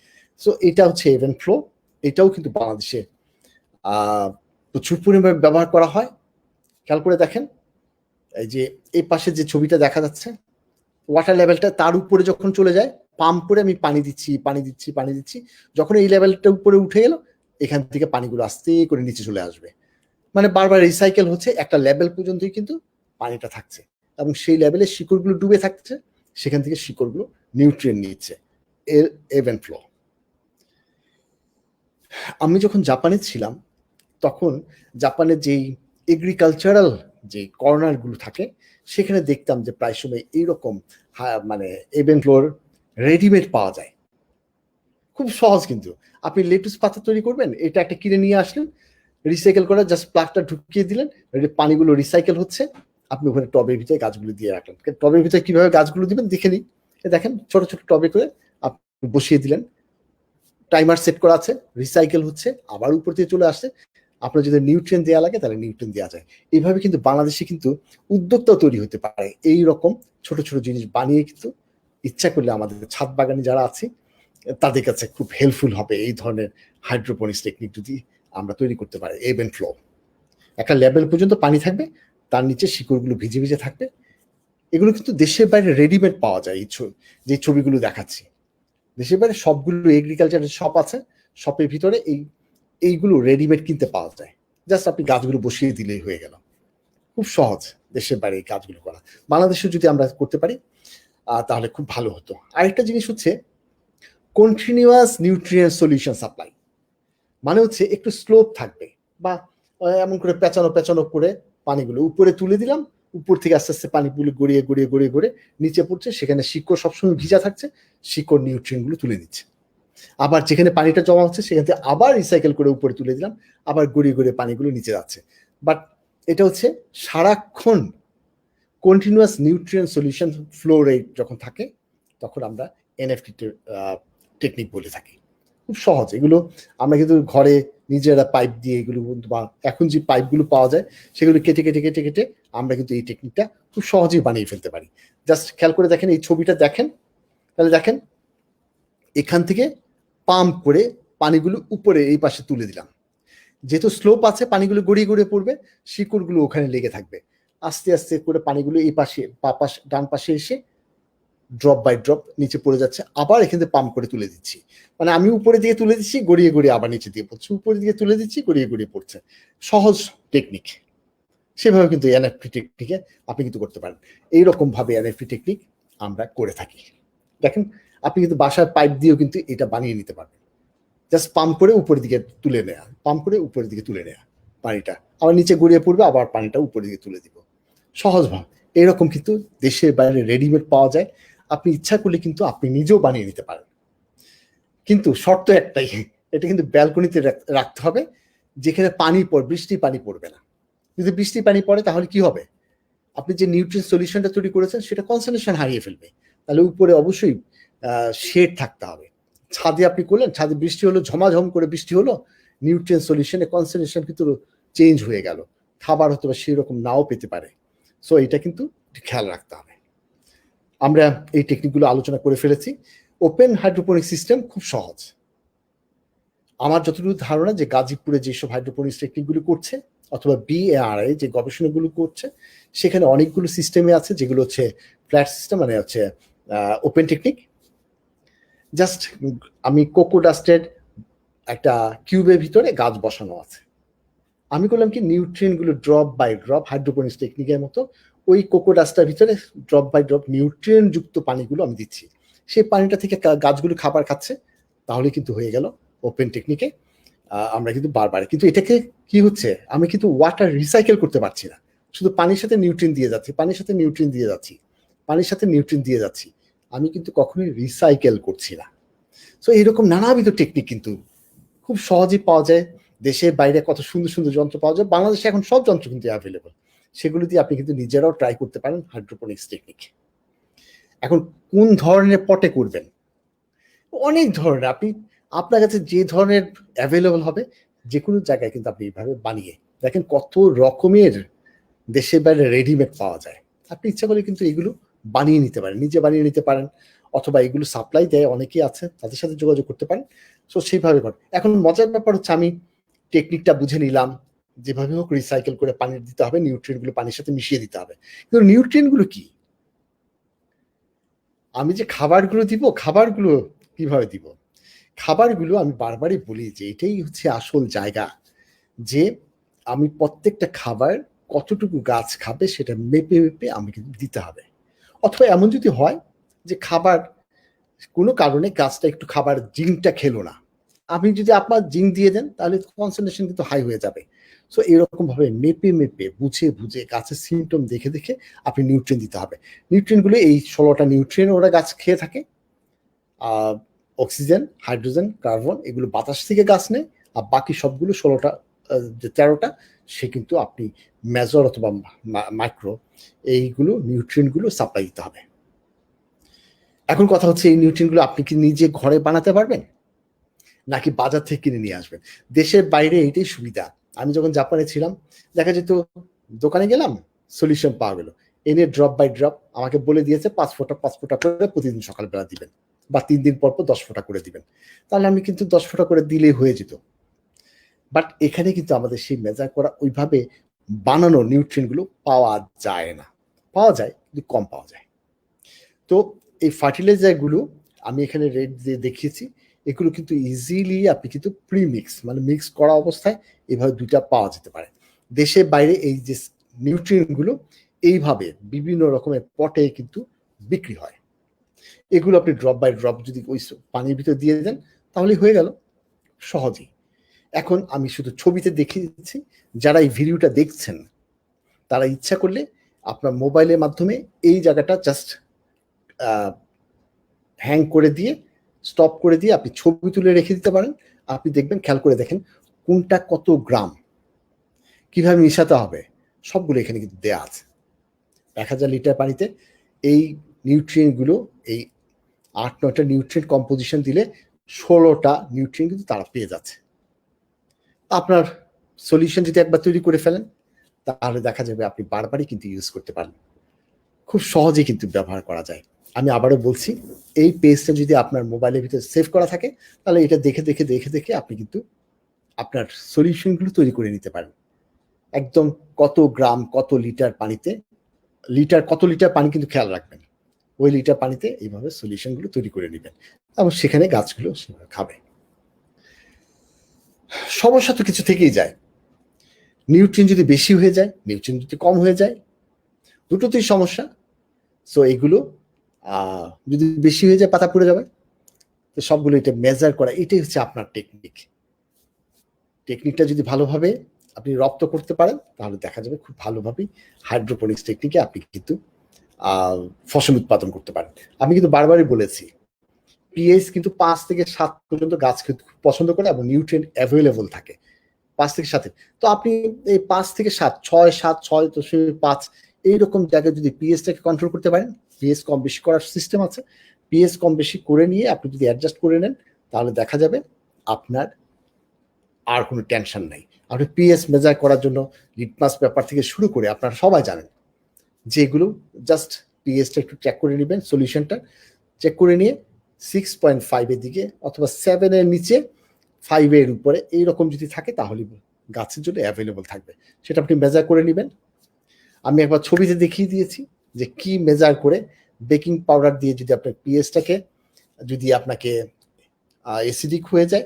সো এটা হচ্ছে এভেন ফ্লো। এটাও কিন্তু বাংলাদেশে প্রচুর পরিমাণে ব্যবহার করা হয়। খেয়াল করে দেখেন, এই যে এই পাশে যে ছবিটা দেখা যাচ্ছে, ওয়াটার লেভেলটা তার উপরে যখন চলে যায়, পাম্প করে আমি পানি দিচ্ছি পানি দিচ্ছি পানি দিচ্ছি, যখন এই লেভেলটা উপরে উঠে গেল, এখান থেকে পানিগুলো আস্তে করে নিচে চলে আসবে। মানে বারবার রিসাইকেল হচ্ছে, একটা লেভেল পর্যন্তই কিন্তু পানিটা থাকছে এবং সেই লেভেলে শিকড়গুলো ডুবে থাকছে, সেখান থেকে শিকড়গুলো নিউট্রিয়েন্ট নিচ্ছে। এভেন ফ্লো। আমি যখন জাপানে ছিলাম, তখন জাপানের যেই এগ্রিকালচারাল যে কর্নার গুলো থাকে, সেখানে দেখতাম যে প্রায় সময় এইরকম মানে এভেন ফ্লোর রেডিমেড পাওয়া যায়। খুব সহজ, কিন্তু আপনি লেটুস পাতা তৈরি করবেন, এটা একটা কিনে নিয়ে আসলেন, রিসাইকেল করা, জাস্ট প্লাগটা ঢুকিয়ে দিলেন, পানিগুলো রিসাইকেল হচ্ছে, আপনি ওখানে টবের ভিতরে গাছগুলো দিয়ে রাখলেন। টবের ভিতরে কিভাবে গাছগুলো দিবেন দেখে নিন। দেখেন ছোট ছোট টবে করে আপনি বসিয়ে দিলেন, টাইমার সেট করা আছে, রিসাইকেল হচ্ছে, আবার উপর দিয়ে চলে আসছে। আপনার যদি নিউট্রিয়েন্ট দেওয়া লাগে তাহলে নিউট্রিয়েন্ট দেওয়া যায়। এইভাবে কিন্তু বাংলাদেশে কিন্তু উদ্যোক্তাও তৈরি হতে পারে, এই রকম ছোট ছোট জিনিস বানিয়ে কিন্তু ইচ্ছা করলে আমাদের ছাদ বাগানে যারা আছে তাদের কাছে খুব হেল্পফুল হবে। এই ধরনের হাইড্রোপনিক্স টেকনিক যদি আমরা তৈরি করতে পারি, এভেন ফ্লো, একটা লেভেল পর্যন্ত পানি থাকবে, তার নিচে শিকড়গুলো ভিজে ভিজে থাকবে। এগুলো কিন্তু দেশের বাইরে রেডিমেড পাওয়া যায়। যে ছবিগুলো দেখাচ্ছি, দেশের বাইরে সবগুলো এগ্রিকালচারের শপ আছে, শপের ভিতরে এইগুলো রেডিমেড কিনতে পাওয়া যায়। জাস্ট আপনি গাছগুলো বসিয়ে দিলেই হয়ে গেল। খুব সহজ দেশের বাইরে এই কাজগুলো করা। বাংলাদেশে যদি আমরা করতে পারি তাহলে খুব ভালো হতো। আরেকটা জিনিস হচ্ছে কন্টিনিউয়াস নিউট্রিয়েন্ট সলিউশন সাপ্লাই, মানে হচ্ছে একটু স্লোপ থাকবে, বা এমন করে পেঁচানো পেঁচানো করে পানিগুলো উপরে তুলে দিলাম, উপর থেকে আস্তে আস্তে পানিগুলো গড়িয়ে গড়িয়ে গড়িয়ে গড়িয়ে নিচে পড়ছে, সেখানে শিকড় সবসময় ভিজা থাকছে, শিকড় নিউট্রিয়েন্টগুলো তুলে নিচ্ছে। আবার যেখানে পানিটা জমা হচ্ছে সেখান থেকে আবার রিসাইকেল করে উপরে তুলে দিলাম, আবার গড়িয়ে গড়িয়ে পানিগুলো নিচে যাচ্ছে। বাট এটা হচ্ছে সারাক্ষণ continuous nutrient solution flow rate যখন থাকে, তখন আমরা এনএফটি টেকনিক বলে থাকি। খুব সহজ। এগুলো আমরা কিন্তু ঘরে নিজেরা পাইপ দিয়ে এগুলো বা এখন যে পাইপগুলো পাওয়া যায় সেগুলো কেটে কেটে কেটে কেটে আমরা কিন্তু এই টেকনিকটা খুব সহজেই বানিয়ে ফেলতে পারি। জাস্ট খেয়াল করে দেখেন, এই ছবিটা দেখেন, তাহলে দেখেন এখান থেকে পাম্প করে পানিগুলো উপরে এই পাশে তুলে দিলাম। যেহেতু স্লোপ আছে, পানিগুলো গড়িয়ে গড়িয়ে পড়বে, শিকড়গুলো ওখানে লেগে থাকবে। আস্তে আস্তে করে পানিগুলো এই পাশে ডান পাশে এসে ড্রপ বাই ড্রপ নিচে পড়ে যাচ্ছে, আবার এখান থেকে পাম্প করে তুলে দিচ্ছি। মানে আমি উপরে দিয়ে তুলে দিচ্ছি, গড়িয়ে গড়িয়ে আবার নিচে দিয়ে পড়ছে, উপরে দিকে তুলে দিচ্ছি, গড়িয়ে গড়িয়ে পড়ছে। সহজ টেকনিক। সেভাবে কিন্তু এনএফপি টেকনিকে আপনি কিন্তু করতে পারেন। এইরকম ভাবে এনএফপি টেকনিক আমরা করে থাকি। দেখেন আপনি কিন্তু বাসার পাইপ দিয়েও কিন্তু এটা বানিয়ে নিতে পারবেন। জাস্ট পাম্প করে উপরের দিকে তুলে নেওয়া, পাম্প করে উপরের দিকে তুলে নেওয়া পানিটা, আবার নিচে গড়িয়ে পড়বে, আবার পানিটা উপরের দিকে তুলে দিব। সহজ ভাব। এরকম কিন্তু দেশের বাইরে রেডিমেড পাওয়া যায়। আপনি ইচ্ছা করলে কিন্তু আপনি নিজেও বানিয়ে নিতে পারেন। কিন্তু শর্ত একটাই, এটা কিন্তু ব্যালকনিতে রাখতে হবে, যেখানে বৃষ্টি পানি পড়বে না। যদি বৃষ্টি পানি পড়ে তাহলে কি হবে? আপনি যে নিউট্রিয়েন্ট সলিউশনটা তৈরি করেছেন সেটা কনসেন্ট্রেশন হারিয়ে ফেলবে। তাহলে উপরে অবশ্যই শেড থাকতে হবে। ছাদে আপনি করলেন, ছাদে বৃষ্টি হলো, ঝমাঝম করে বৃষ্টি হলো, নিউট্রিয়েন্ট সলিউশনে কনসেন্ট্রেশন কিন্তু চেঞ্জ হয়ে গেল, খাবার হয়তো বা সেরকম নাও পেতে পারে। সো এটা কিন্তু খেয়াল রাখতে হবে। আমরা এই টেকনিকগুলো আলোচনা করে ফেলেছি। ওপেন হাইড্রোপনিক সিস্টেম খুব সহজ। আমার যতটুকু ধারণা যে গাজীপুরে যেসব হাইড্রোপনিক্স টেকনিকগুলো করছে অথবা বিএআরআই যে গবেষণাগুলো করছে, সেখানে অনেকগুলো সিস্টেমে আছে যেগুলো হচ্ছে ফ্ল্যাট সিস্টেম, মানে হচ্ছে ওপেন টেকনিক। জাস্ট আমি কোকো ডাস্টের একটা কিউবের ভিতরে গাছ বসানো আছে, আমি করলাম কি নিউট্রিয়েন্টগুলো ড্রপ বাই ড্রপ হাইড্রোপনিক্স টেকনিকের মতো ওই কোকো ডাস্টার ভিতরে ড্রপ বাই ড্রপ নিউট্রিয়েন্ট যুক্ত পানিগুলো আমি দিচ্ছি, সেই পানিটা থেকে গাছগুলো খাবার খাচ্ছে। তাহলে কিন্তু হয়ে গেল ওপেন টেকনিকে আমরা কিন্তু বারবার, কিন্তু এটাকে কি হচ্ছে, আমি কিন্তু ওয়াটার রিসাইকেল করতে পারছি না, শুধু পানির সাথে নিউট্রিন দিয়ে যাচ্ছি, পানির সাথে নিউট্রিন দিয়ে যাচ্ছি, পানির সাথে নিউট্রিন দিয়ে যাচ্ছি, আমি কিন্তু কখনোই রিসাইকেল করছি না। সো এরকম নানাবিধ টেকনিক কিন্তু খুব সহজেই পাওয়া যায়। দেশের বাইরে কত সুন্দর সুন্দর যন্ত্র পাওয়া যায়, বাংলাদেশে এখন সব যন্ত্র কিন্তু অ্যাভেলেবল, সেগুলো দিয়ে আপনি কিন্তু নিজেরাও ট্রাই করতে পারেন হাইড্রোপনিক্স টেকনিক। এখন কোন ধরনের পটে করবেন? অনেক ধরনের, আপনি আপনার কাছে যে ধরনের অ্যাভেলেবল হবে যে কোনো জায়গায় কিন্তু আপনি এইভাবে বানিয়ে দেখেন, কত রকমের দেশের বাইরে রেডিমেড পাওয়া যায়। আপনি ইচ্ছা করলে কিন্তু এগুলো বানিয়ে নিতে পারেন, নিজে বানিয়ে নিতে পারেন, অথবা এগুলো সাপ্লাই দেয় অনেকেই আছে, তাদের সাথে যোগাযোগ করতে পারেন। সো সেইভাবে করেন। এখন মজার ব্যাপার হচ্ছে আমি টেকনিকটা বুঝে নিলাম, যেভাবে হোক রিসাইকেল করে পানি দিতে হবে, নিউট্রিয়েন্ট গুলো পানির সাথে মিশিয়ে দিতে হবে। কিন্তু নিউট্রিয়েন্ট গুলো কি? আমি যে খাবারগুলো দিব, খাবারগুলো কিভাবে দিব? খাবারগুলো আমি বারবারই বলি যে এটাই হচ্ছে আসল জায়গা, যে আমি প্রত্যেকটা খাবার কতটুকু গাছ খাবে সেটা মেপে মেপে আমি কিন্তু দিতে হবে। অথবা এমন যদি হয় যে খাবার কোনো কারণে গাছটা একটু খাবার জিঙ্কটা খেলো না, আপনি যদি আপনার জিঙ্ক দিয়ে দেন তাহলে কনসেন্ট্রেশন কিন্তু হাই হয়ে যাবে। সো এরকম ভাবে মেপে মেপে বুঝে বুঝে গাছের সিমটম দেখে দেখে আপনি নিউট্রিয়েন্ট দিতে হবে। নিউট্রিয়েন্টগুলো এই ১৬টা নিউট্রিয়েন্ট ওরা গাছ খেয়ে থাকে। অক্সিজেন, হাইড্রোজেন, কার্বন এগুলো বাতাস থেকে গাছ নেয়, আর বাকি সবগুলো ১৬টা যে ১৩টা সে কিন্তু আপনি মেজর অথবা মাইক্রো এইগুলো নিউট্রিয়েন্টগুলো সাপ্লাই দিতে হবে। এখন কথা হচ্ছে এই নিউট্রিয়েন্টগুলো আপনি কি নিজে ঘরে বানাতে পারবেন নাকি বাজার থেকে কিনে নিয়ে আসবেন? দেশের বাইরে এইটাই সুবিধা। আমি যখন জাপানে ছিলাম দেখা যেত দোকানে গেলাম, সলিউশন পাওয়া গেল, এনে ড্রপ বাই ড্রপ আমাকে বলে দিয়েছে ৫ ফোঁটা করে প্রতিদিন সকালবেলা দিবেন, বা ৩ দিন পর পর ১০ ফোঁটা করে দিবেন। তাহলে আমি কিন্তু ১০ ফোঁটা করে দিলেই হয়ে যেত। বাট এখানে কিন্তু আমাদের সেই মেজার করা ওইভাবে বানানো নিউট্রিয়েন্ট গুলো পাওয়া যায় না, পাওয়া যায় কিন্তু কম পাওয়া যায়। তো এই ফার্টিলাইজার গুলো আমি এখানে রেট দিয়ে দেখিয়েছি, এগুলো কিন্তু ইজিলি আপনি কিন্তু প্রিমিক্স মানে মিক্স করা অবস্থায় এভাবে দুইটা পাওয়া যেতে পারে। দেশের বাইরে এই যে নিউট্রিয়েন্ট গুলো এইভাবে বিভিন্ন রকমের পটে কিন্তু বিক্রি হয়, এগুলো আপনি ড্রপ বাই ড্রপ যদি ওই পানির ভিতরে দিয়ে দেন তাহলেই হয়ে গেল সহজেই। এখন আমি শুধু ছবিতে দেখিয়ে দিচ্ছি, যারা এই ভিডিওটা দেখছেন তারা ইচ্ছা করলে আপনার মোবাইলের মাধ্যমে এই জায়গাটা জাস্ট হ্যাং করে দিয়ে স্টপ করে দিয়ে আপনি ছবি তুলে রেখে দিতে পারেন। আপনি দেখবেন, খেয়াল করে দেখেন কোনটা কত গ্রাম, কিভাবে মিশাতে হবে, সবগুলো এখানে কিন্তু দেয়া আছে। ১,০০০ লিটার পানিতে এই নিউট্রিয়েন্টগুলো, এই ৮-৯টা নিউট্রিয়েন্ট কম্পোজিশন দিলে 16টা নিউট্রিয়েন্ট কিন্তু তারা পেয়ে যাচ্ছে। আপনার সলিউশন যদি একবার তৈরি করে ফেলেন তাহলে দেখা যাবে আপনি বারবারই কিন্তু ইউজ করতে পারেন, খুব সহজেই কিন্তু ব্যবহার করা যায়। আমি আবারও বলছি, এই পেজটা যদি আপনার মোবাইলের ভিতরে সেভ করা থাকে তাহলে এটা দেখে দেখে দেখে দেখে আপনি কিন্তু আপনার সলিউশনগুলো তৈরি করে নিতে পারেন। একদম কত গ্রাম কত লিটার পানিতে, কত লিটার পানি কিন্তু খেয়াল রাখবেন, ওই লিটার পানিতে এইভাবে সলিউশনগুলো তৈরি করে নেবেন এবং সেখানে গাছগুলো সেভাবে খাবে। সমস্যা তো কিছু থেকেই যায়, নিউট্রিয়েন্ট যদি বেশি হয়ে যায়, নিউট্রিয়েন্ট যদি কম হয়ে যায়, দুটোতেই সমস্যা। সো এগুলো যদি বেশি হয়ে যায় পাতা পুড়ে যাবে। তো সবগুলো এটা মেজার করা, এটাই হচ্ছে আপনার টেকনিকটা যদি ভালোভাবে আপনি রপ্ত করতে পারেন তাহলে দেখা যাবে খুব ভালোভাবেই হাইড্রোপনিক্স টেকনিকে আপনি কিন্তু ফসল উৎপাদন করতে পারেন। আমি কিন্তু বারবারই বলেছি পিএইচ কিন্তু 5 থেকে 7 পর্যন্ত গাছ কিন্তু পছন্দ করে এবং নিউট্রিয়েন্ট অ্যাভেলেবল থাকে 5 থেকে 7। তো আপনি এই 5 থেকে 7, 6.5 এইরকম জায়গায় যদি পিএইচটাকে কন্ট্রোল করতে পারেন, পিএইচ কম বেশি করার সিস্টেম আছে, পিএইচ কম বেশি করে নিয়ে আপনি যদি অ্যাডজাস্ট করে নেন তাহলে দেখা যাবে আপনার আর কোনো টেনশন নাই। আপনি পিএইচ মেজার করার জন্য লিটমাস পেপার থেকে শুরু করে আপনারা সবাই জানেন যেগুলো জাস্ট পিএইচটা একটু চেক করে নেবেন, সলিউশনটা চেক করে নিয়ে 6.5 এর দিকে অথবা 7 এর নিচে 5 এর উপরে এইরকম যদি থাকে তাহলে গাছের জন্য অ্যাভেলেবল থাকবে, সেটা আপনি মেজার করে নেবেন। আমি একবার ছবিতে দেখিয়ে দিয়েছি যে কি মেজার করে বেকিং পাউডার দিয়ে যদি আপনার পিএইচটাকে যদি আপনাকে অ্যাসিডিক হয়ে যায়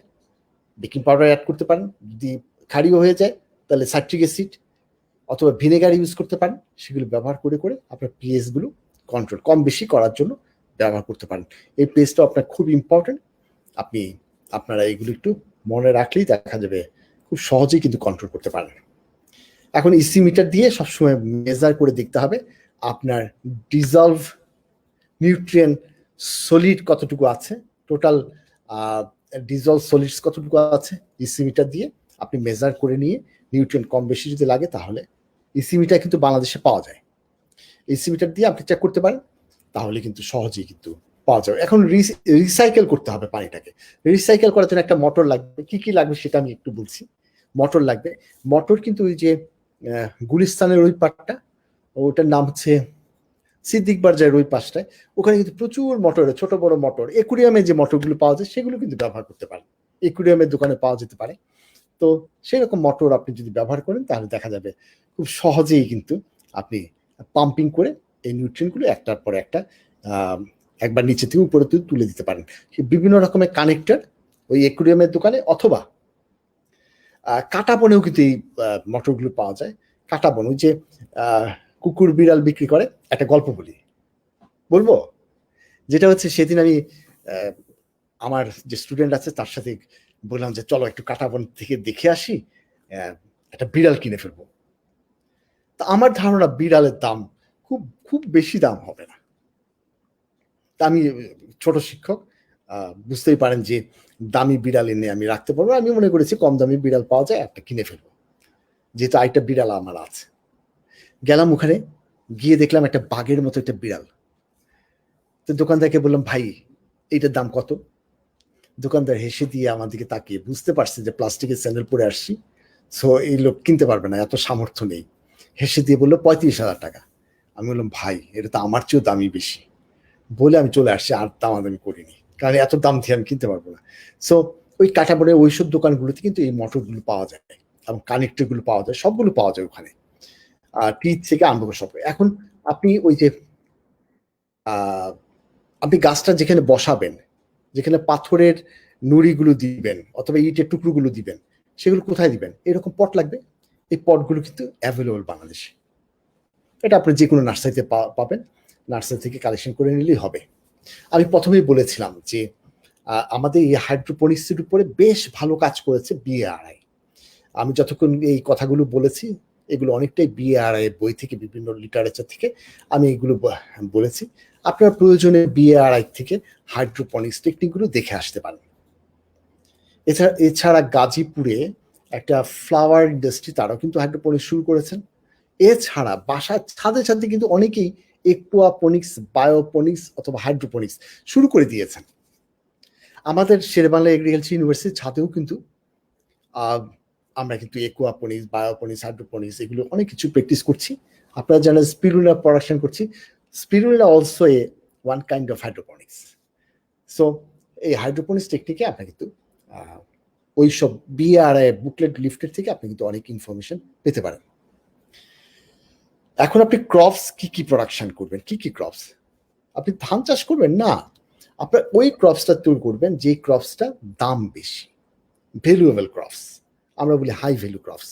বেকিং পাউডার অ্যাড করতে পারেন, যদি ক্ষারীয় হয়ে যায় তাহলে সাইট্রিক অ্যাসিড অথবা ভিনেগার ইউজ করতে পারেন, সেগুলো ব্যবহার করে করে আপনার পিএইচ গুলো কন্ট্রোল কম বেশি করার জন্য ব্যবহার করতে পারেন। এই পেজটা আপনার খুব ইম্পর্টেন্ট, আপনারা এগুলো একটু মনে রাখলেই দেখা যাবে খুব সহজেই কিন্তু কন্ট্রোল করতে পারেন। এখন ইসি মিটার দিয়ে সবসময় মেজার করে দেখতে হবে আপনার ডিজলভ নিউট্রিয়েন্ট সলিড কতটুকু আছে, টোটাল ডিজলভ সলিডস কতটুকু আছে, ইসি মিটার দিয়ে আপনি মেজার করে নিয়ে নিউট্রিয়েন্ট কম বেশি যদি লাগে তাহলে ইসি মিটার কিন্তু বাংলাদেশে পাওয়া যায়, ইসি মিটার দিয়ে আপনি চেক করতে পারেন তাহলে কিন্তু সহজেই কিন্তু পাওয়া যাবে। এখন রিসাইকেল করতে হবে পানিটাকে, রিসাইকেল করার জন্য একটা মোটর লাগবে, কি কি লাগবে সেটা আমি একটু বলছি। মোটর লাগবে, মোটর কিন্তু ওই যে গুলিস্তানের ওই পাটটা, ওটার নাম হচ্ছে সিদ্দিক বাজারের ওই পাশটায়, ওখানে কিন্তু প্রচুর মোটর, ছোট বড় মোটর, একুরিয়ামে যে মোটরগুলো পাওয়া যায় সেগুলো কিন্তু ব্যবহার করতে পারেন, একুরিয়ামের দোকানে পাওয়া যেতে পারে। তো সেরকম মোটর আপনি যদি ব্যবহার করেন তাহলে দেখা যাবে খুব সহজেই কিন্তু আপনি পাম্পিং করে এই নিউট্রিয়েন্টগুলো একটার পর একটা একবার নিচে থেকে উপরে তুলে দিতে পারেন। বিভিন্ন রকমের কানেক্টর ওই একুরিয়ামের দোকানে অথবা কাটাবনেও কিন্তু এই মোটরগুলো পাওয়া যায়। কাটাবন, ওই যে কুকুর বিড়াল বিক্রি করে, একটা গল্প বলবো, যেটা হচ্ছে সেদিন আমি আমার যে স্টুডেন্ট আছে তার সাথে বললাম যে চলো একটু কাটাবন থেকে দেখে আসি, একটা বিড়াল কিনে ফেলবো। তা আমার ধারণা বিড়ালের দাম খুব খুব বেশি দাম হবে না। তা আমি ছোট শিক্ষক, বুঝতেই পারেন যে দামি বিড়াল এনে আমি রাখতে পারবো, আমি মনে করেছি কম দামি বিড়াল পাওয়া যায় একটা কিনে ফেলবো, যেহেতু আরেকটা বিড়াল আমার আছে। গেলাম ওখানে, গিয়ে দেখলাম একটা বাঘের মতো একটা বিড়াল। তো দোকানদারকে বললাম ভাই এইটার দাম কত? দোকানদার হেসে দিয়ে আমার দিকে তাকিয়ে বুঝতে পারছে যে প্লাস্টিকের স্যান্ডেল পরে আসছি, সো এই লোক কিনতে পারবে না, এত সামর্থ্য নেই, হেসে দিয়ে বললো 35,000 টাকা। আমি বললাম ভাই এটা তো আমার চেয়েও দামি বেশি, বলে আমি চলে আসছি, আর দামাদামি করিনি, কারণ এত দাম দিয়ে আমি কিনতে পারবো না। সো ওই কাটাবনের ওইসব দোকানগুলোতে কিন্তু এই মোটরগুলো পাওয়া যায় এবং কানেক্টরগুলো পাওয়া যায়, সবগুলো পাওয়া যায় ওখানে, টিথ থেকে আরম্ভ করে সব। এখন আপনি ওই যে আপনি গাছটা যেখানে বসাবেন, যেখানে পাথরের নুড়িগুলো দিবেন অথবা ইটের টুকরোগুলো দিবেন, সেগুলো কোথায় দিবেন? এরকম পট লাগবে। এই পটগুলো কিন্তু অ্যাভেলেবল বাংলাদেশে, এটা আপনি যে কোনো নার্সারিতে পাবেন, নার্সারি থেকে কালেকশন করে নিলেই হবে। আমি প্রথমেই বলেছিলাম যে আমাদের এই হাইড্রোপনিক্সের উপরে বেশ ভালো কাজ করেছে বিএআরআই। আমি যতক্ষণ এই কথাগুলো বলেছি এগুলো অনেকটাই বিএআরআই বই থেকে, বিভিন্ন লিটারেচার থেকে আমি এগুলো বলেছি। আপনার প্রয়োজনে বিএআরআই থেকে হাইড্রোপনিক্স টেকনিকগুলো দেখে আসতে পারেন। এছাড়া গাজীপুরে একটা ফ্লাওয়ার ইন্ডাস্ট্রি, তারাও কিন্তু হাইড্রোপনিক্স শুরু করেছেন। এছাড়া বাসার ছাদে ছাদে কিন্তু অনেকেই একুয়াপনিক্স, বায়োপনিক্স অথবা হাইড্রোপনিক্স শুরু করে দিয়েছেন। আমাদের শেরেবাংলা এগ্রিকালচার ইউনিভার্সিটির ছাদেও কিন্তু আমরা কিন্তু একুয়াপনিক্স, বায়োপনিক্স, হাইড্রোপনিক্স এগুলো অনেক কিছু প্র্যাকটিস করছি। আপনারা জানেন স্পিরুলিনা প্রোডাকশন করছি। Spirulina also a one kind of hydroponics. So এই হাইড্রোপনিক্স টেকনিকে আপনি কিন্তু ওই সব বিআরআই বুকলেট লিফটের থেকে আপনি কিন্তু অনেক ইনফরমেশন পেতে পারেন। এখন আপনি ক্রপস কি কি প্রোডাকশন করবেন, কি কি ক্রপস? আপনি ধান চাষ করবেন না, আপনার ওই ক্রপসটা তৈরি করবেন যে ক্রপসটা দাম বেশি, ভ্যালুয়েবল ক্রপস, আমরা বলি হাই ভ্যালু ক্রপস।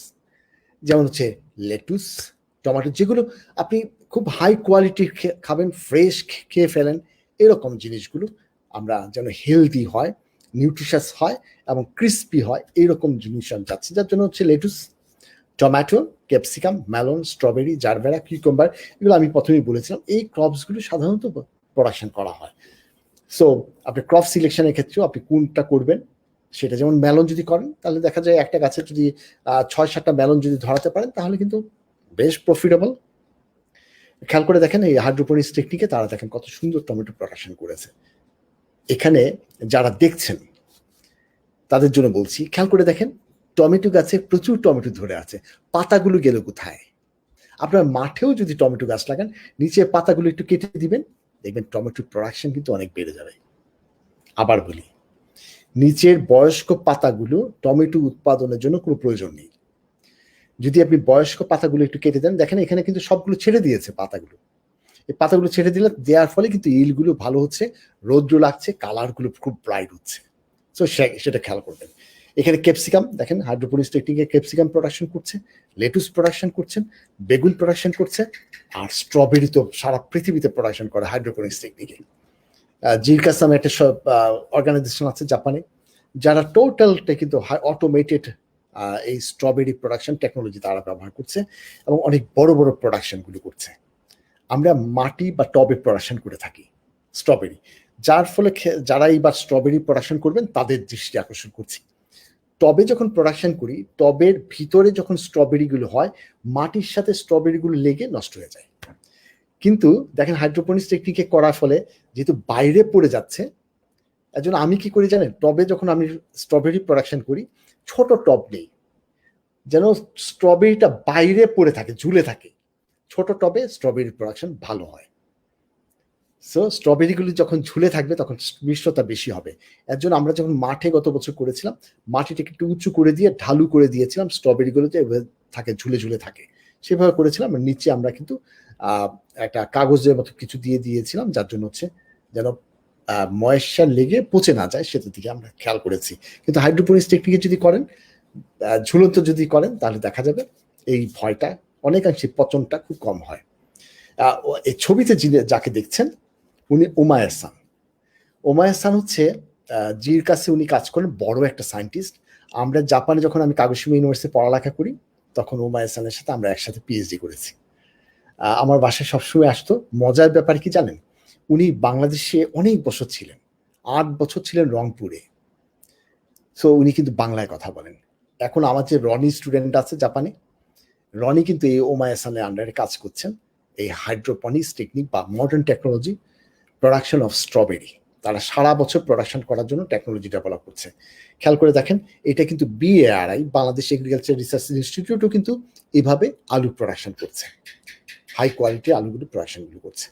যেমন হচ্ছে লেটুস, টমেটো, যেগুলো আপনি খুব হাই কোয়ালিটির খাবেন, ফ্রেশ খেয়ে ফেলেন, এরকম জিনিসগুলো আমরা যেন হেলদি হয়, নিউট্রিশাস হয় এবং ক্রিস্পি হয়, এইরকম জিনিস আমি চাচ্ছি। যার জন্য হচ্ছে lettuce, tomato, capsicum, melon, strawberry, gerbera, cucumber, এগুলো আমি প্রথমেই বলেছিলাম। এই ক্রপসগুলো সাধারণত প্রোডাকশন করা হয়। সো আপনি ক্রপ সিলেকশনের ক্ষেত্রেও আপনি কোনটা করবেন সেটা, যেমন মেলন যদি করেন তাহলে দেখা যায় একটা গাছে যদি 6-7টা মেলন যদি ধরাতে পারেন তাহলে কিন্তু বেশ প্রফিটেবল। খেয়াল করে দেখেন এই হাইড্রোপনিক্স টেকনিকে তারা দেখেন কত সুন্দর টমেটো প্রোডাকশন করেছে। এখানে যারা দেখছেন তাদের জন্য বলছি, খেয়াল করে দেখেন টমেটো গাছে প্রচুর টমেটো ধরে আছে, পাতাগুলো গেল কোথায়? আপনার মাঠেও যদি টমেটো গাছ লাগান, নিচে পাতাগুলো একটু কেটে দিবেন, দেখবেন টমেটো প্রোডাকশন কিন্তু অনেক বেড়ে যাবে। আবার বলি, নিচের বয়স্ক পাতাগুলো টমেটো উৎপাদনের জন্য কোনো প্রয়োজন নেই। যদি আপনি বয়স্ক পাতাগুলো একটু কেটে দেন, দেখেন এখানে কিন্তু সবগুলো ছেড়ে দিয়েছে পাতাগুলো। এই পাতাগুলো ছেড়ে দিলে দেওয়ার ফলে কিন্তু ইলগুলো ভালো হচ্ছে, রৌদ্র লাগছে, কালারগুলো খুব ব্রাইট হচ্ছে। সো সেটা খেয়াল করবেন। এখানে ক্যাপসিকাম দেখেন, হাইড্রোপনিক্স টেকনিকে ক্যাপসিকাম প্রোডাকশন করছে, লেটুস প্রোডাকশন করছেন, বেগুন প্রোডাকশন করছে, আর স্ট্রবেরি তো সারা পৃথিবীতে প্রোডাকশন করে হাইড্রোপনিক্স টেকনিকে। জিরকাস নামে একটা সব অর্গানাইজেশন আছে জাপানে, যারা টোটালটা কিন্তু অটোমেটেড এই স্ট্রবেরি প্রোডাকশন টেকনোলজি তারা ব্যবহার করছে এবং অনেক বড় বড় প্রোডাকশনগুলো করছে। আমরা মাটি বা টবে প্রোডাকশন করে থাকি স্ট্রবেরি, যার ফলে যারা এইবার স্ট্রবেরি প্রোডাকশন করবেন তাদের দৃষ্টি আকর্ষণ করছি। টবে যখন প্রোডাকশন করি, টবের ভিতরে যখন স্ট্রবেরিগুলো হয়, মাটির সাথে স্ট্রবেরিগুলো লেগে নষ্ট হয়ে যায়। কিন্তু দেখেন হাইড্রোপনিক্স টেকনিকে করার ফলে যেহেতু বাইরে পড়ে যাচ্ছে, এর জন্য আমি কি করি জানেন, টবে যখন আমি স্ট্রবেরি প্রোডাকশন করি, ছোট টব নেই, যেন স্ট্রবেরিটা বাইরে পড়ে থাকে, ঝুলে থাকে। ছোট টবে স্ট্রবেরি প্রোডাকশন ভালো হয়। সো স্ট্রবেরিগুলি যখন ঝুলে থাকবে তখন মিষ্টতা বেশি হবে। এর জন্য আমরা যখন মাঠে গত বছর করেছিলাম, মাটিটাকে একটু উঁচু করে দিয়ে ঢালু করে দিয়েছিলাম, স্ট্রবেরিগুলোতে থাকে, ঝুলে ঝুলে থাকে, সেভাবে করেছিলাম। নিচে আমরা কিন্তু একটা কাগজের মতো কিছু দিয়ে দিয়েছিলাম, যার জন্য হচ্ছে যেন ময়েশ্চার লেগে পচে না যায়, সেটার দিকে আমরা খেয়াল করেছি। কিন্তু হাইড্রোপনিক্স টেকনিকে যদি করেন, ঝুলন্ত যদি করেন, তাহলে দেখা যাবে এই ভয়টা অনেকাংশে, পচনটা খুব কম হয়। এই ছবিতে যাকে দেখছেন উনি ওমায়ের সান। ওমায়ের সান হচ্ছে জির কাছে উনি কাজ করেন, বড় একটা সায়েন্টিস্ট। আমরা জাপানে যখন আমি কাগোশিমা ইউনিভার্সিটি পড়ালেখা করি, তখন ওমায়ের সানের সাথে আমরা একসাথে পিএইচডি করেছি। আমার বাসায় সবসময় আসতো। মজার ব্যাপার কি জানেন, উনি বাংলাদেশে অনেক বছর ছিলেন, 8 বছর ছিলেন রংপুরে। সো উনি কিন্তু বাংলায় কথা বলেন। এখন আমার যে রনি স্টুডেন্ট আছে জাপানে, রনি কিন্তু এই ওমায়ের সানের আন্ডারে কাজ করছেন, এই হাইড্রোপনিক্স টেকনিক বা modern technology production of strawberry. তারা সারা বছর প্রোডাকশন করার জন্য টেকনোলজি ডেভেলপ করছে। খেয়াল করে দেখেন, এটা কিন্তু বিএআরআই, বাংলাদেশ এগ্রিকালচার রিসার্চ ইনস্টিটিউটও কিন্তু এভাবে আলু প্রোডাকশন করছে, হাই কোয়ালিটি আলুগুলো প্রোডাকশনগুলো করছে।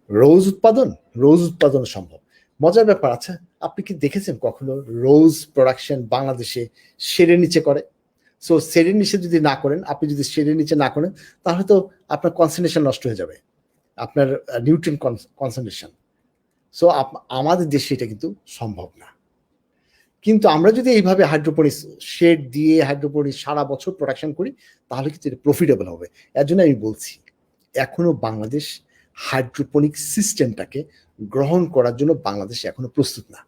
রোজ উৎপাদন সম্ভব। মজার ব্যাপার আছে, আপনি কি দেখেছেন কখনো রোজ প্রোডাকশন বাংলাদেশে শেডের নিচে করে? সো শেডের নিচে যদি না করেন, আপনি যদি শেডের নিচে না করেন, তাহলে তো আপনার কনসেন্ট্রেশন নষ্ট হয়ে যাবে, আপনার নিউট্রিয়েন্ট কনসেন্ট্রেশন। সো আমাদের দেশে এটা কিন্তু সম্ভব না। কিন্তু আমরা যদি এইভাবে হাইড্রোপনিক্স শেড দিয়ে হাইড্রোপনিক্স সারা বছর প্রোডাকশন করি, তাহলে কিন্তু এটা প্রফিটেবল হবে। এর জন্য আমি বলছি, এখনো বাংলাদেশ হাইড্রোপনিক সিস্টেমটাকে গ্রহণ করার জন্য বাংলাদেশ এখনো প্রস্তুত না,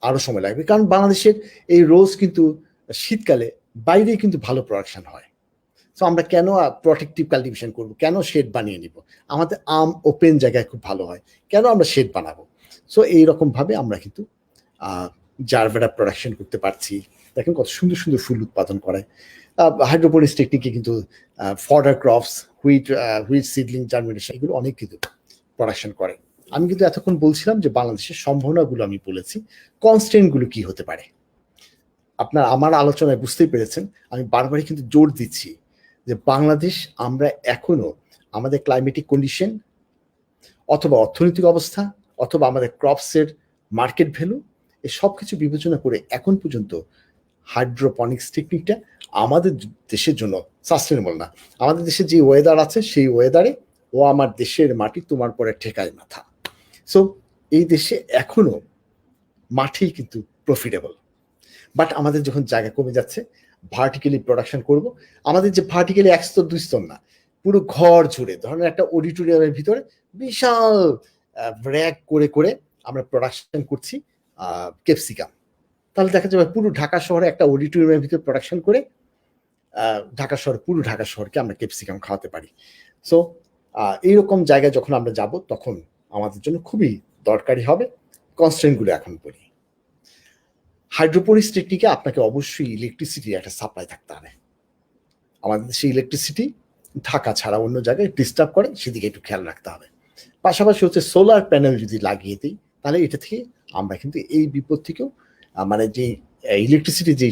আরো সময় লাগবে। কারণ বাংলাদেশের এই রোজ কিন্তু শীতকালে বাইরে কিন্তু ভালো প্রোডাকশন হয়। সো আমরা কেন প্রোটেক্টিভ কাল্টিভেশন করব, কেন শেড বানিয়ে নিব? আমাদের আম ওপেন জায়গায় খুব ভালো হয়, কেন আমরা শেড বানাবো? সো এইরকম ভাবে আমরা কিন্তু জারবেরা প্রোডাকশন করতে পারছি। দেখেন কত সুন্দর সুন্দর ফুল উৎপাদন করে। হাইড্রোপনিক্স টেকনিকে কিন্তু fodder crops, wheat seedling germination, এগুলো অনেক কিন্তু প্রোডাকশন করে। আমি কিন্তু এতক্ষণ বলছিলাম যে বাংলাদেশের সম্ভাবনাগুলো আমি বলেছি, কনস্ট্রেন্টগুলো কি হতে পারে। আপনার আমার আলোচনায় বুঝতেই পেরেছেন, আমি বারবারই কিন্তু জোর দিচ্ছি যে বাংলাদেশ আমরা এখনো আমাদের ক্লাইমেটিক কন্ডিশন অথবা অর্থনৈতিক অবস্থা অথবা আমাদের ক্রপসের মার্কেট ভ্যালু এই সব কিছু বিবেচনা করে এখন পর্যন্ত হাইড্রোপনিক্স টেকনিকটা আমাদের দেশের জন্য সাস্টেনেবল না। আমাদের দেশে যে ওয়েদার আছে সেই ওয়েদারে ও আমার দেশের মাটি তোমার পরে ঠেকায় মাথা। সো এই দেশে এখনো মাঠেই কিন্তু প্রফিটেবল, বাট আমাদের যখন জায়গা কমে যাচ্ছে ভার্টিক্যালি প্রোডাকশন করব। আমাদের যে ভার্টিক্যালি 1 স্তর 2 স্তর না, পুরো ঘর জুড়ে ধরেন একটা অডিটোরিয়ামের ভিতরে বিশাল র্যাক করে করে আমরা প্রোডাকশন করছি ক্যাপসিকাম। তাহলে দেখা যাবে পুরো ঢাকা শহরে একটা অডিটোরিয়ামের ভিতরে প্রোডাকশন করে ঢাকা শহর পুরো ঢাকা শহরকে আমরা ক্যাপসিকাম খাওয়াতে পারি। সো এইরকম জায়গায় যখন আমরা যাব তখন আমাদের জন্য খুবই দরকারি হবে কনস্ট্রেন্টগুলো এখন বলি। হাইড্রোপনিক্স টেকনিকে আপনাকে অবশ্যই ইলেকট্রিসিটির একটা সাপ্লাই থাকতে হবে। আমাদের দেশে ইলেকট্রিসিটি ঢাকা ছাড়া অন্য জায়গায় ডিস্টার্ব করে, সেদিকে একটু খেয়াল রাখতে হবে। পাশাপাশি হচ্ছে সোলার প্যানেল যদি লাগিয়ে দিই তাহলে এটা থেকে আমরা কিন্তু এই বিপদ থেকেও মানে যে ইলেকট্রিসিটির যে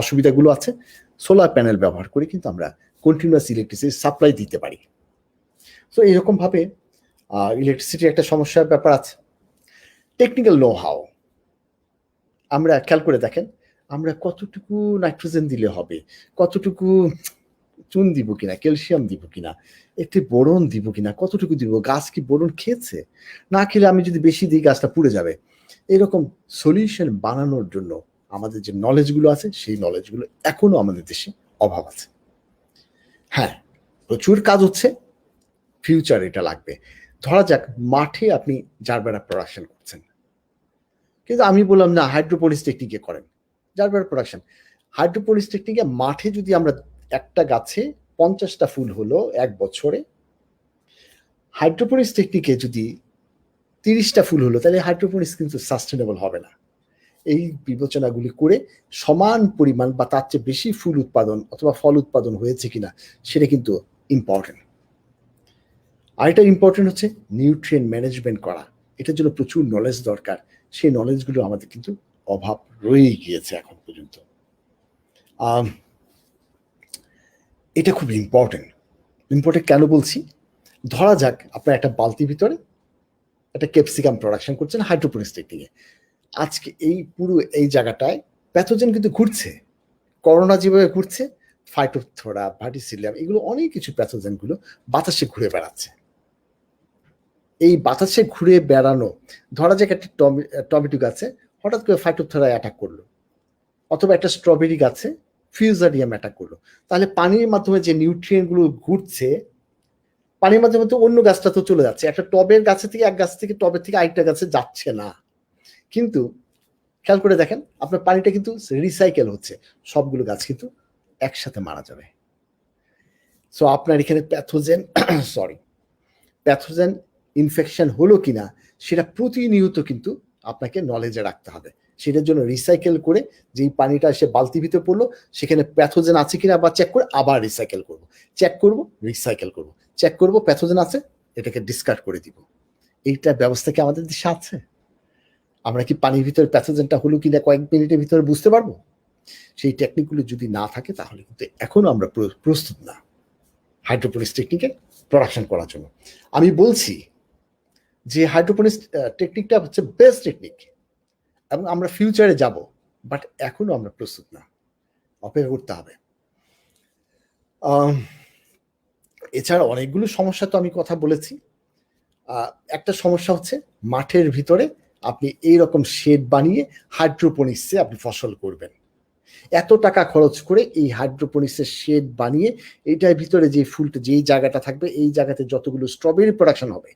অসুবিধাগুলো আছে সোলার প্যানেল ব্যবহার করে কিন্তু আমরা কন্টিনিউয়াস ইলেকট্রিসিটি সাপ্লাই দিতে পারি। সো এইরকমভাবে ইলেকট্রিসিটির একটা সমস্যার ব্যাপার আছে। টেকনিক্যাল নো হাউ, আমরা খেয়াল করে দেখেন আমরা কতটুকু নাইট্রোজেন দিলে হবে, কতটুকু চুন দিব কিনা, ক্যালসিয়াম দিব কিনা, একটি বোরন দিব কিনা, কতটুকু দিব, গাছ কি বোরন খেয়েছে, না খেলে আমি যদি বেশি দিই গাছটা পুড়ে যাবে। এরকম সলিউশন বানানোর জন্য আমাদের যে নলেজগুলো আছে সেই নলেজগুলো এখনো আমাদের দেশে অভাব আছে। হ্যাঁ, প্রচুর কাজ হচ্ছে, ফিউচার এটা লাগবে। ধরা যাক মাঠে আপনি জারবেরা প্রোডাকশন করছেন, কিন্তু আমি বললাম না হাইড্রোপনিক্স টেকনিকে করেন জারবেরা প্রোডাকশন। হাইড্রোপনিক্স টেকনিকে মাঠে যদি আমরা একটা গাছে 50টা ফুল হলো 1 বছরে, হাইড্রোপনিক্স টেকনিকে যদি 30টা ফুল হলো, তাহলে হাইড্রোপনিক্স কিন্তু সাস্টেনেবল হবে না। এই বিবেচনাগুলি করে সমান পরিমাণ বা তার চেয়ে বেশি ফুল উৎপাদন অথবা ফল উৎপাদন হয়েছে কিনা সেটা কিন্তু ইম্পর্টেন্ট। আরেকটা ইম্পর্টেন্ট হচ্ছে নিউট্রিয়েন্ট ম্যানেজমেন্ট করা, এটার জন্য প্রচুর নলেজ দরকার। সেই নলেজগুলো আমাদের কিন্তু অভাব রয়ে গিয়েছে এখন পর্যন্ত। এটা খুব ইম্পর্টেন্ট। কেন বলছি, ধরা যাক আপনার একটা বালতির ভিতরে একটা ক্যাপসিকাম প্রোডাকশন করছেন হাইড্রোপনিক্স টেকনিকে। আজকে এই পুরো এই জায়গাটায় প্যাথোজেন কিন্তু ঘুরছে, করোনা যেভাবে ঘুরছে, ফাইটোথোরা, ভার্টিসিলিয়াম, এগুলো অনেক কিছু প্যাথোজেনগুলো বাতাসে ঘুরে বেড়াচ্ছে। এই বাতাসে ঘুরে বেড়ানো, ধরা যাক একটা টমেটো গাছে হঠাৎ করে ফাইটোথোরা অ্যাটাক করলো, অথবা একটা স্ট্রবেরি গাছে ফিউজারিয়াম অ্যাটাক করলো, তাহলে পানির মাধ্যমে যে নিউট্রিয়েন্টগুলো ঘুরছে পানির মাধ্যমে তো অন্য গাছটা তো চলে যাচ্ছে, একটা টবের গাছে থেকে এক গাছ থেকে টবের থেকে আরেকটা গাছে যাচ্ছে না। কিন্তু খেয়াল করে দেখেন আপনার পানিটা কিন্তু রিসাইকেল হচ্ছে, সবগুলো গাছ কিন্তু একসাথে মারা যাবে। সো আপনার এখানে প্যাথোজেন ইনফেকশন হলো কিনা সেটা প্রতিনিয়ত কিন্তু আপনাকে নলেজে রাখতে হবে। সেটার জন্য রিসাইকেল করে যেই পানিটা এসে বালতি ভিতরে পড়লো সেখানে প্যাথোজেন আছে কিনা বা চেক করে আবার রিসাইকেল করব, চেক করব, রিসাইকেল করব, চেক করব, প্যাথোজেন আছে, এটাকে ডিসকার্ড করে দিব। এইটা ব্যবস্থা কি আমাদের দেশে আছে? আমরা কি পানির ভিতরে প্যাথোজেনটা হলো কিনা কয়েক মিনিটের ভিতরে বুঝতে পারবো? সেই টেকনিকগুলো যদি না থাকে তাহলে কিন্তু এখনো আমরা প্রস্তুত না হাইড্রোপনিক্স টেকনিকে প্রোডাকশন করার জন্য। আমি বলছি যে হাইড্রোপনিক্স টেকনিকটা হচ্ছে বেস্ট টেকনিক এবং আমরা ফিউচারে যাব, বাট এখনো আমরা প্রস্তুত না, অপেক্ষা করতে হবে। এছাড়া অনেকগুলো সমস্যা তো আমি কথা বলেছি। একটা সমস্যা হচ্ছে মাঠের ভিতরে আপনি এইরকম শেড বানিয়ে হাইড্রোপনিক্সে আপনি ফসল করবেন, এত টাকা খরচ করে এই হাইড্রোপনিক্সের শেড বানিয়ে এইটার ভিতরে যে ফুলটা যেই জায়গাটা থাকবে এই জায়গাতে যতগুলো স্ট্রবেরি প্রোডাকশন হবে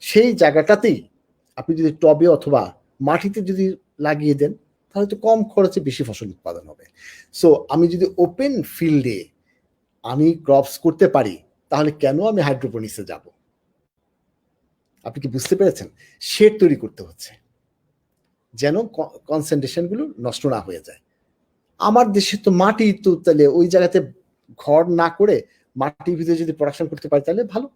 সেই জায়গাটাতেই আপনি যদি টবে অথবা মাটিতে যদি লাগিয়ে দেন তাহলে তো কম খরচে বেশি ফসল উৎপাদন হবে। সো আমি যদি ওপেন ফিল্ডে আমি ক্রপস করতে পারি তাহলে কেন আমি হাইড্রোপনিক্সে যাব? আপনি কি বুঝতে পেরেছেন? শেড তৈরি করতে হচ্ছে যেন কনসেন্ট্রেশনগুলো নষ্ট না হয়ে যায়। আমার দেশে তো মাটি, তো তাহলে ওই জায়গাতে ঘর না করে মাটির ভিতরে যদি প্রোডাকশন করতে পারি তাহলে ভালো।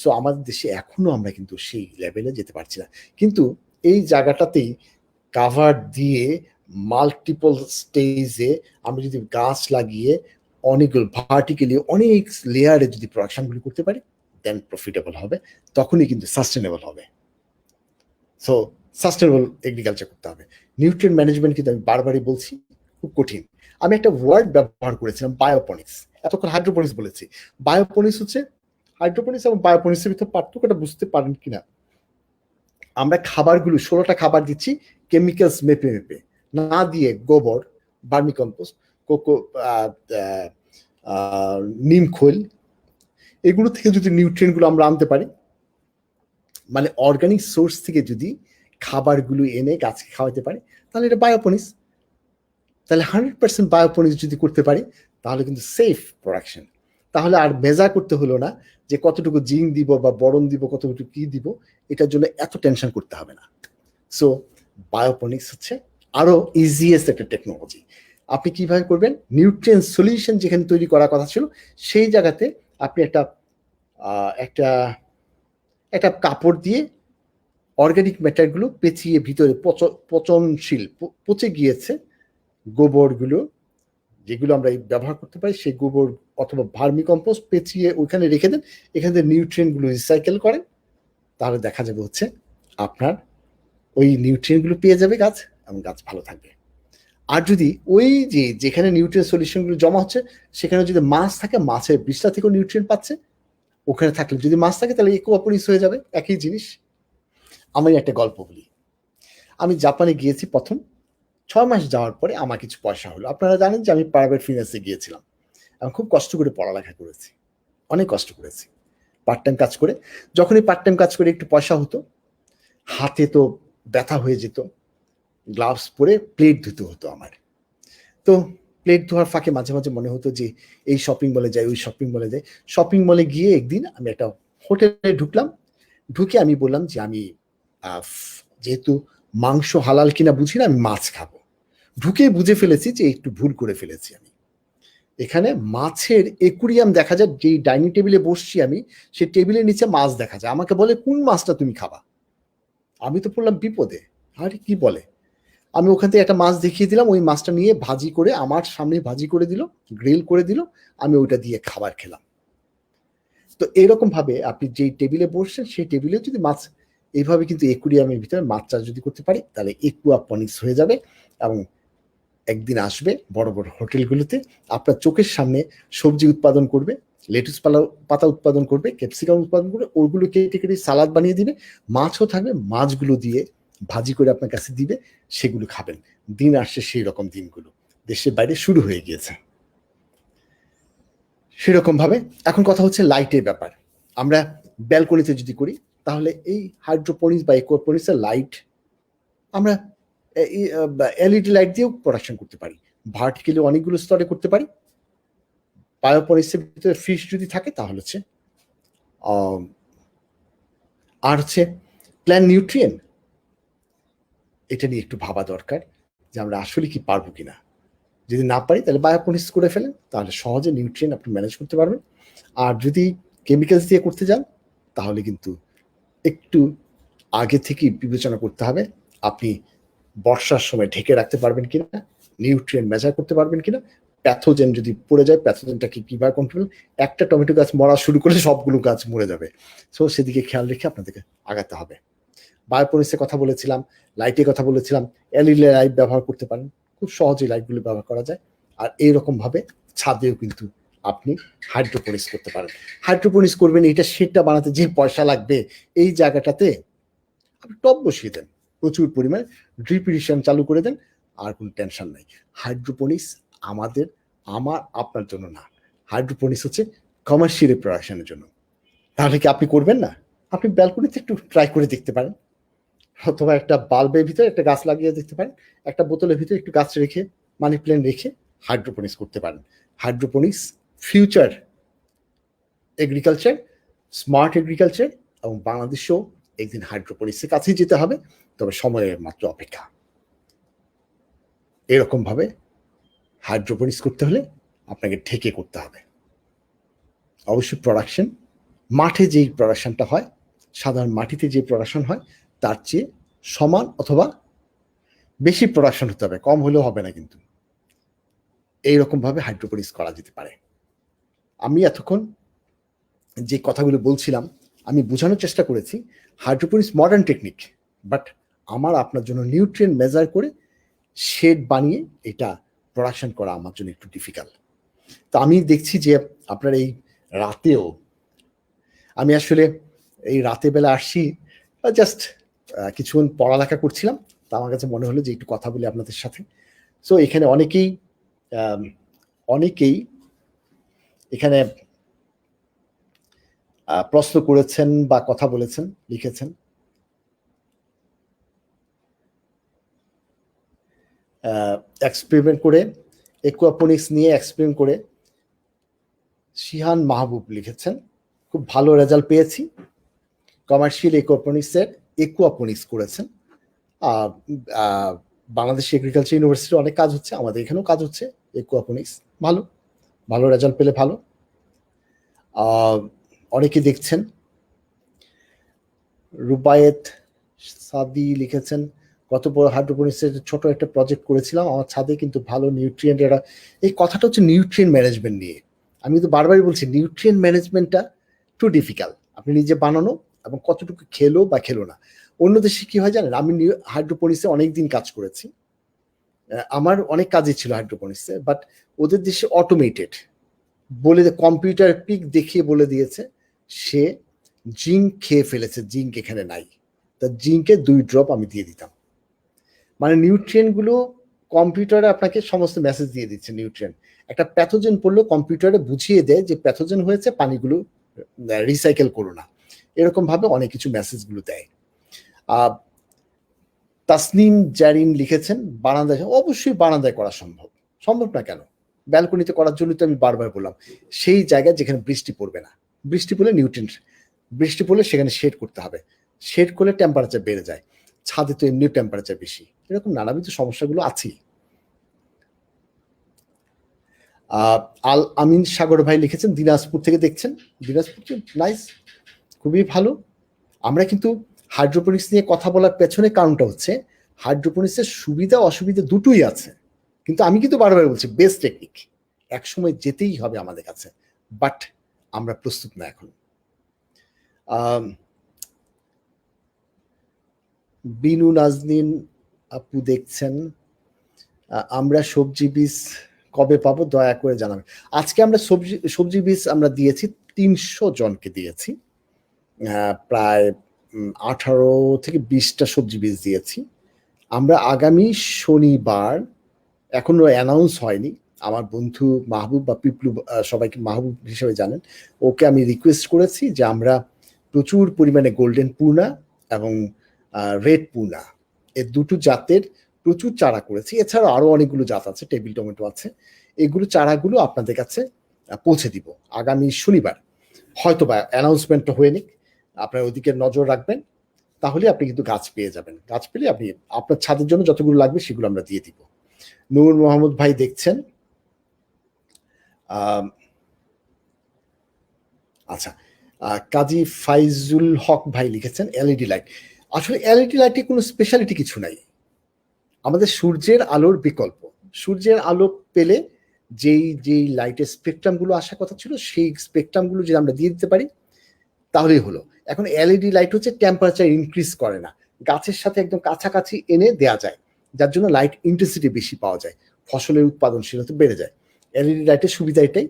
সো আমাদের দেশে এখনো আমরা কিন্তু সেই লেভেলে যেতে পারছি না। কিন্তু এই জায়গাটাতেই কাভার দিয়ে মাল্টিপল স্টেজে আমরা যদি গাছ লাগিয়ে অনেকগুলো ভার্টিক্যালি অনেক লেয়ারে যদি প্রোডাকশনগুলি করতে পারি, দেন প্রফিটেবল হবে, তখনই কিন্তু সাস্টেনেবল হবে। সো সাস্টেনেবল এগ্রিকালচার করতে হবে। নিউট্রিয়েন্ট ম্যানেজমেন্ট কিন্তু আমি বারবারই বলছি খুব কঠিন। আমি একটা ওয়ার্ড ব্যবহার করেছিলাম, বায়োপনিক্স। এতক্ষণ হাইড্রোপনিক্স বলেছি। বায়োপনিক্স হচ্ছে, হাইড্রোপনিক্স এবং বায়োপনিক্সের ভিতরে পার্থক্যটা বুঝতে পারেন কিনা? আমরা খাবারগুলো 16টা খাবার দিচ্ছি কেমিক্যালস মেপে মেপে, না দিয়ে গোবর, ভার্মি কম্পোস্ট, কোকো, নিম খোল, এগুলো থেকে যদি নিউট্রিয়েন্টগুলো আমরা আনতে পারি, মানে অর্গানিক সোর্স থেকে যদি খাবারগুলো এনে গাছকে খাওয়াতে পারি, তাহলে এটা বায়োপনিক্স। তাহলে 100% বায়োপনিক্স যদি করতে পারি, তাহলে কিন্তু সেফ প্রোডাকশন। তাহলে আর মেজার করতে হলো না যে কতটুকু জিঙ্ক দিব বা বরন দিব, কতটুকু কি দিব, এটার জন্য এত টেনশন করতে হবে না। সো বায়োপনিক্স হচ্ছে আরো ইজিয়েস্ট একটা টেকনোলজি। আপনি কিভাবে করবেন? নিউট্রিয়েন্ট সলিউশন যেখানে তৈরি করার কথা ছিল, সেই জায়গাতে আপনি একটা একটা একটা কাপড় দিয়ে অর্গানিক ম্যাটারগুলো পেঁচিয়ে ভিতরে পচনশীল, পচে গিয়েছে গোবরগুলো, যেগুলো আমরা ব্যবহার করতে পারি, সেই গোবর অথবা ভার্মি কম্পোস্ট পেঁচিয়ে ওইখানে রেখে দেন, এখান থেকে নিউট্রিয়েন্টগুলো রিসাইকেল করেন, তাহলে দেখা যাবে হচ্ছে আপনার ওই নিউট্রিয়েন্টগুলো পেয়ে যাবে গাছ, এবং গাছ ভালো থাকবে। আর যদি ওই যে যেখানে নিউট্রিয়েন্ট সলিউশনগুলো জমা হচ্ছে, সেখানে যদি মাছ থাকে, মাছের বিষ্ঠা থেকেও নিউট্রিয়েন্ট পাচ্ছে, ওখানে থাকলে যদি মাছ থাকে তাহলে ইকোঅপরিক্স হয়ে যাবে, একই জিনিস। আমি একটা গল্প বলি। আমি জাপানে গিয়েছি প্রথম 6 মাস যাওয়ার পরে আমার কিছু পয়সা হলো। আপনারা জানেন যে আমি প্রাইভেট ফিন্যান্সে গিয়েছিলাম। আমি খুব কষ্ট করে পড়ালেখা করেছি, অনেক কষ্ট করেছি পার্ট টাইম কাজ করে। যখনই পার্ট টাইম কাজ করে একটু পয়সা হতো, হাতে তো ব্যথা হয়ে যেত, গ্লাভস পরে প্লেট ধুতে হতো আমার। তো প্লেট ধোয়ার ফাঁকে মাঝে মাঝে মনে হতো যে এই শপিং মলে যাই, ওই শপিং মলে যাই। শপিং মলে গিয়ে একদিন আমি একটা হোটেলে ঢুকলাম। ঢুকে আমি বললাম যে আমি যেহেতু মাংস হালাল কিনা বুঝি না, আমি মাছ খাবো। ঢুকে বুঝে ফেলেছি যে একটু ভুল করে ফেলেছি আমি। এখানে মাছের একুরিয়াম দেখা যায়, যেই ডাইনিং টেবিলে বসছি আমি, সেই টেবিলের নিচে মাছ দেখা যায়। আমাকে বলে কোন মাছটা তুমি খাবা? আমি তো পড়লাম বিপদে। আরে কি বলে! আমি ওখান থেকে একটা মাছ দেখিয়ে দিলাম, ওই মাছটা নিয়ে ভাজি করে আমার সামনে ভাজি করে দিল, গ্রিল করে দিল, আমি ওইটা দিয়ে খাবার খেলাম। তো এরকম ভাবে আপনি যেই টেবিলে বসছেন সেই টেবিলে যদি মাছ, এইভাবে কিন্তু একুরিয়ামের ভিতরে মাছ চাষ যদি করতে পারি, তাহলে একুয়াপনিক্স হয়ে যাবে। এবং একদিন আসবে বড় বড় হোটেলগুলোতে আপনার চোখের সামনে সবজি উৎপাদন করবে, লেটুস পাতা উৎপাদন করবে, ক্যাপসিকাম উৎপাদন করবে, ওইগুলো কেটে কেটে সালাদ বানিয়ে দিবে, মাছও থাকবে, মাছগুলো দিয়ে ভাজি করে আপনার কাছে দিবে, সেগুলো খাবেন। দিন আসছে সেই রকম দিনগুলো দেশের বাইরে শুরু হয়ে গিয়েছে। সেরকম ভাবে এখন কথা হচ্ছে লাইটের ব্যাপার। আমরা ব্যালকনিতে যদি করি, তাহলে এই হাইড্রোপনিক্স বা ইকোপনিক্সের লাইট আমরা এলইডি লাইট দিয়েও প্রোডাকশন করতে পারি, ভার্টিক্যালি অনেকগুলো স্তরে করতে পারি। বায়োপনিক্সের ভিতরে ফিশ যদি থাকে তাহলে হচ্ছে আর হচ্ছে প্ল্যান্ট নিউট্রিয়েন্ট, এটা নিয়ে একটু ভাবা দরকার যে আমরা আসলে কি পারবো কিনা। যদি না পারি তাহলে বায়োপনিক্স করে ফেলেন, তাহলে সহজে নিউট্রিয়েন্ট আপনি ম্যানেজ করতে পারবেন। আর যদি কেমিক্যালস দিয়ে করতে যান, তাহলে কিন্তু একটু আগে থেকেই বিবেচনা করতে হবে আপনি বর্ষার সময় ঢেকে রাখতে পারবেন কিনা, নিউট্রিয়েন্ট মেজার করতে পারবেন কিনা, প্যাথোজেন যদি পড়ে যায় প্যাথোজেনটাকে কিভাবে কন্ট্রোল। একটা টমেটো গাছ মরা শুরু করলে সবগুলো গাছ মরে যাবে। সো সেদিকে খেয়াল রেখে আপনাদেরকে আগাতে হবে। বায়োপনিক্সের কথা বলেছিলাম, লাইটের কথা বলেছিলাম, এলইডি লাইট ব্যবহার করতে পারেন, খুব সহজেই লাইটগুলো ব্যবহার করা যায়। আর এইরকম ভাবে ছাদেও কিন্তু আপনি হাইড্রোপনিক্স করতে পারেন। হাইড্রোপনিক্স করবেন, এটা সেটটা বানাতে যে পয়সা লাগবে, এই জায়গাটাতে আপনি টব বসিয়ে দেন, প্রচুর পরিমাণে ড্রিপ ইরিগেশন চালু করে দেন, আর কোনো টেনশন নাই। হাইড্রোপনিক্স আমার আপনার জন্য না, হাইড্রোপনিক্স হচ্ছে কমার্শিয়াল প্রোডাকশনের জন্য। তাহলে কি আপনি করবেন না? আপনি ব্যালকনিতে একটু ট্রাই করে দেখতে পারেন, অথবা একটা বাল্বের ভিতরে একটা গাছ লাগিয়ে দেখতে পারেন, একটা বোতলের ভিতরে একটু গাছ রেখে, মানি প্ল্যান্ট রেখে হাইড্রোপনিক্স করতে পারেন। Hydroponics future agriculture, smart agriculture, এবং বাংলাদেশেও একদিন হাইড্রোপনিক্সের কাছেই যেতে হবে, তবে সময়ের মাত্র অপেক্ষা। এরকম ভাবে হাইড্রোপনিক্স করতে হলে আপনাকে ঠেকে করতে হবে, অবশ্যই প্রোডাকশন মাঠে যেই প্রোডাকশনটা হয়, সাধারণ মাটিতে যে প্রোডাকশন হয় তার চেয়ে সমান অথবা বেশি প্রোডাকশন হতে হবে, কম হলেও হবে না। কিন্তু এইরকমভাবে হাইড্রোপনিক্স করা যেতে পারে। আমি এতক্ষণ যে কথাগুলো বলছিলাম, আমি বোঝানোর চেষ্টা করেছি হাইড্রোপনিক্স মডার্ন টেকনিক, বাট আমার আপনার জন্য নিউট্রিয়েন্ট মেজার করে শেড বানিয়ে এটা প্রোডাকশন করা আমার জন্য একটু ডিফিকাল্ট। তো আমি দেখছি যে আপনার এই রাতেও, আমি আসলে এই রাতে বেলা আসছি জাস্ট কিছুক্ষণ পড়ালেখা করছিলাম, তা আমার কাছে মনে হলো যে একটু কথা বলি আপনাদের সাথে। সো এখানে অনেকেই এখানে প্রশ্ন করেছেন বা কথা বলেছেন, লিখেছেন। এক্সপেরিমেন্ট করে, একুয়াপনিক্স নিয়ে এক্সপেরিমেন্ট করে শিহান মাহবুব লিখেছেন, খুব ভালো রেজাল্ট পেয়েছি। কমার্শিয়াল একুয়াপনিক্স করেছেন। বাংলাদেশ এগ্রিকালচার ইউনিভার্সিটি অনেক কাজ হচ্ছে, আমাদের এখানেও কাজ হচ্ছে একুয়াপনিক্স। ভালো রেজাল্ট পেলে ভালো। অনেকে দেখছেন। রুবায়েত সাদি লিখেছেন, গত বড় হাইড্রোপনিক্সের ছোট একটা প্রজেক্ট করেছিলাম আমার ছাদে, কিন্তু ভালো নিউট্রিয়েন্ট এরা। এই কথাটা হচ্ছে নিউট্রিয়েন্ট ম্যানেজমেন্ট নিয়ে। আমি তো বারবারই বলছি নিউট্রিয়েন্ট ম্যানেজমেন্টটা একটু ডিফিকাল্ট, আপনি নিজে বানানো এবং কতটুকু খেলো বা খেলো না। অন্য দেশে কি হয় জানেন, আমি হাইড্রোপনিক্সে অনেকদিন কাজ করেছি, আমার অনেক কাজই ছিল হাইড্রোপনিক্সে, বাট ওদের দেশে অটোমেটেড বলে, কম্পিউটার পিক দেখিয়ে বলে দিয়েছে সে জিঙ্ক খেয়ে ফেলেছে, জিঙ্ক এখানে নাই। তা জিঙ্কে 2 ড্রপ আমি দিয়ে দিতাম। মানে নিউট্রিয়েন্টগুলো কম্পিউটারে আপনাকে সমস্ত মেসেজ দিয়ে দিচ্ছে। নিউট্রিয়েন্ট একটা প্যাথোজেন পড়লেও কম্পিউটারে বুঝিয়ে দেয় যে প্যাথোজেন হয়েছে, পানিগুলো রিসাইকেল করো না। এরকম ভাবে অনেক কিছু মেসেজগুলো দেয়। তাসনিম জারিন লিখেছেন, বারান্দায়, অবশ্যই বারান্দায় করা সম্ভব না কেন? ব্যালকনিতে করার জন্য তো আমি বারবার বললাম, সেই জায়গায় যেখানে বৃষ্টি পড়বে না। বৃষ্টি পড়লে সেখানে শেড করতে হবে। শেড করলে টেম্পারেচার বেড়ে যায়, ছাদে তো এমনি টেম্পারেচার বেশি। এরকম নানাবিধ সমস্যাগুলো আছেই। আল আমিন সাগর ভাই লিখেছেন, দিনাজপুর থেকে দেখছেন। দিনাজপুর নাইস, খুবই ভালো। আমরা কিন্তু হাইড্রোপনিক্স নিয়ে কথা বলার পেছনে কারণটা হচ্ছে হাইড্রোপনিক্সের সুবিধা অসুবিধা দুটোই আছে, কিন্তু আমি কিন্তু বারবার বলছি বেস্ট টেকনিক একসময় যেতেই হবে আমাদের কাছে, বাট আমরা প্রস্তুত না এখন। বিনু নাজনীন আপু দেখছেন, আমরা সবজি বীজ কবে পাবো দয়া করে জানাবেন। আজকে আমরা সবজি বীজ আমরা দিয়েছি 300 জনকে দিয়েছি, প্রায় 18 থেকে 20টা সবজি বীজ দিয়েছি। আমরা আগামী শনিবার, এখনো অ্যানাউন্স হয়নি, আমার বন্ধু মাহবুব বা পিপলু, সবাইকে মাহবুব হিসেবে জানেন, ওকে আমি রিকোয়েস্ট করেছি যে আমরা প্রচুর পরিমাণে গোল্ডেন পূর্ণা এবং রেড পূর্ণা, এর দুটো জাতের প্রচুর চারা করেছি। এছাড়া আরো অনেকগুলো জাত আছে, টেবিল টমেটো আছে, এগুলো চারাগুলো আপনাদের কাছে পৌঁছে দিব আগামী শনিবার। হয়তো বা অ্যানাউন্সমেন্টটা হয়ে নিক, আপনার ওদিকে নজর রাখবেন, তাহলে আপনি কিন্তু গাছ পেয়ে যাবেন। গাছ পেলে আপনি আপনার ছাদের জন্য যতগুলো লাগবে সেগুলো আমরা দিয়ে দিব। নূর মোহাম্মদ ভাই দেখছেন, আচ্ছা। কাজী ফাইজুল হক ভাই লিখেছেন এলইডি লাইট। আসলে এলইডি লাইটে কোনো স্পেশালিটি কিছু নাই, আমাদের সূর্যের আলোর বিকল্প। সূর্যের আলো পেলে যেই লাইটের স্পেকট্রামগুলো আসার কথা ছিল, সেই স্পেকট্রামগুলো যদি আমরা দিয়ে দিতে পারি তাহলেই হলো। এখন এলইডি লাইট হচ্ছে টেম্পারেচার ইনক্রিজ করে না, গাছের সাথে একদম কাছাকাছি এনে দেয়া যায়, যার জন্য লাইট ইন্টেন্সিটি বেশি পাওয়া যায়, ফসলের উৎপাদনশীলতা বেড়ে যায়। এলইডি লাইটের সুবিধা এটাই।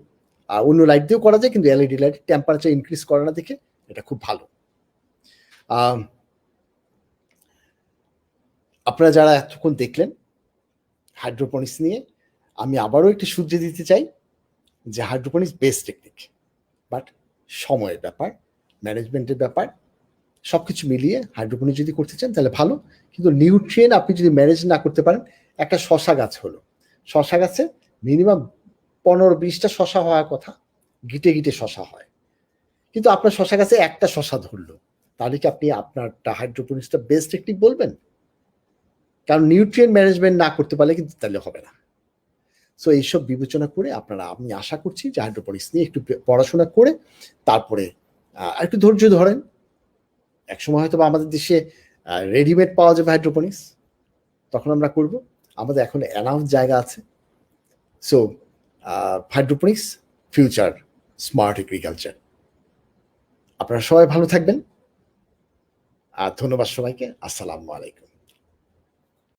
আর অন্য লাইট দিয়েও করা যায়, কিন্তু এলইডি লাইট টেম্পারেচার ইনক্রিজ করে না দেখে এটা খুব ভালো। আপনারা যারা এতক্ষণ দেখলেন হাইড্রোপনিক্স নিয়ে, আমি আবারও একটু সূর্য দিতে চাই যে হাইড্রোপনিক্স বেস্ট টেকনিক, বাট সময়ের ব্যাপার, ম্যানেজমেন্টের ব্যাপার, সবকিছু মিলিয়ে হাইড্রোপনিক্স যদি করতে চান তাহলে ভালো। কিন্তু নিউট্রিয়েন্ট আপনি যদি ম্যানেজ না করতে পারেন, একটা শশা গাছ হলো, শশা গাছে মিনিমাম 15-20টা শশা হওয়ার কথা, গিটে গিটে শশা হয়, কিন্তু আপনার শশা গাছে একটা শশা ধরলো, তাহলে কি আপনি আপনারটা হাইড্রোপনিক্সটা বেস্ট টেকনিক বলবেন? কারণ নিউট্রিয়েন্ট ম্যানেজমেন্ট না করতে পারলে কিন্তু তাহলে হবে না। সো এইসব বিবেচনা করে আপনারা, আমি আশা করছি যে হাইড্রোপনিক্স নিয়ে একটু পড়াশোনা করে তারপরে একটু ধৈর্য ধরেন, একসময় হয়তো আমাদের দেশে রেডিমেড পাওয়া যাবে হাইড্রোপনিক্স, তখন আমরা করব। আমাদের এখন এনাফ জায়গা আছে। So hydroponics future smart agriculture. আপনারা সবাই ভালো থাকবেন, আর ধন্যবাদ সবাইকে। আসসালামু আলাইকুম।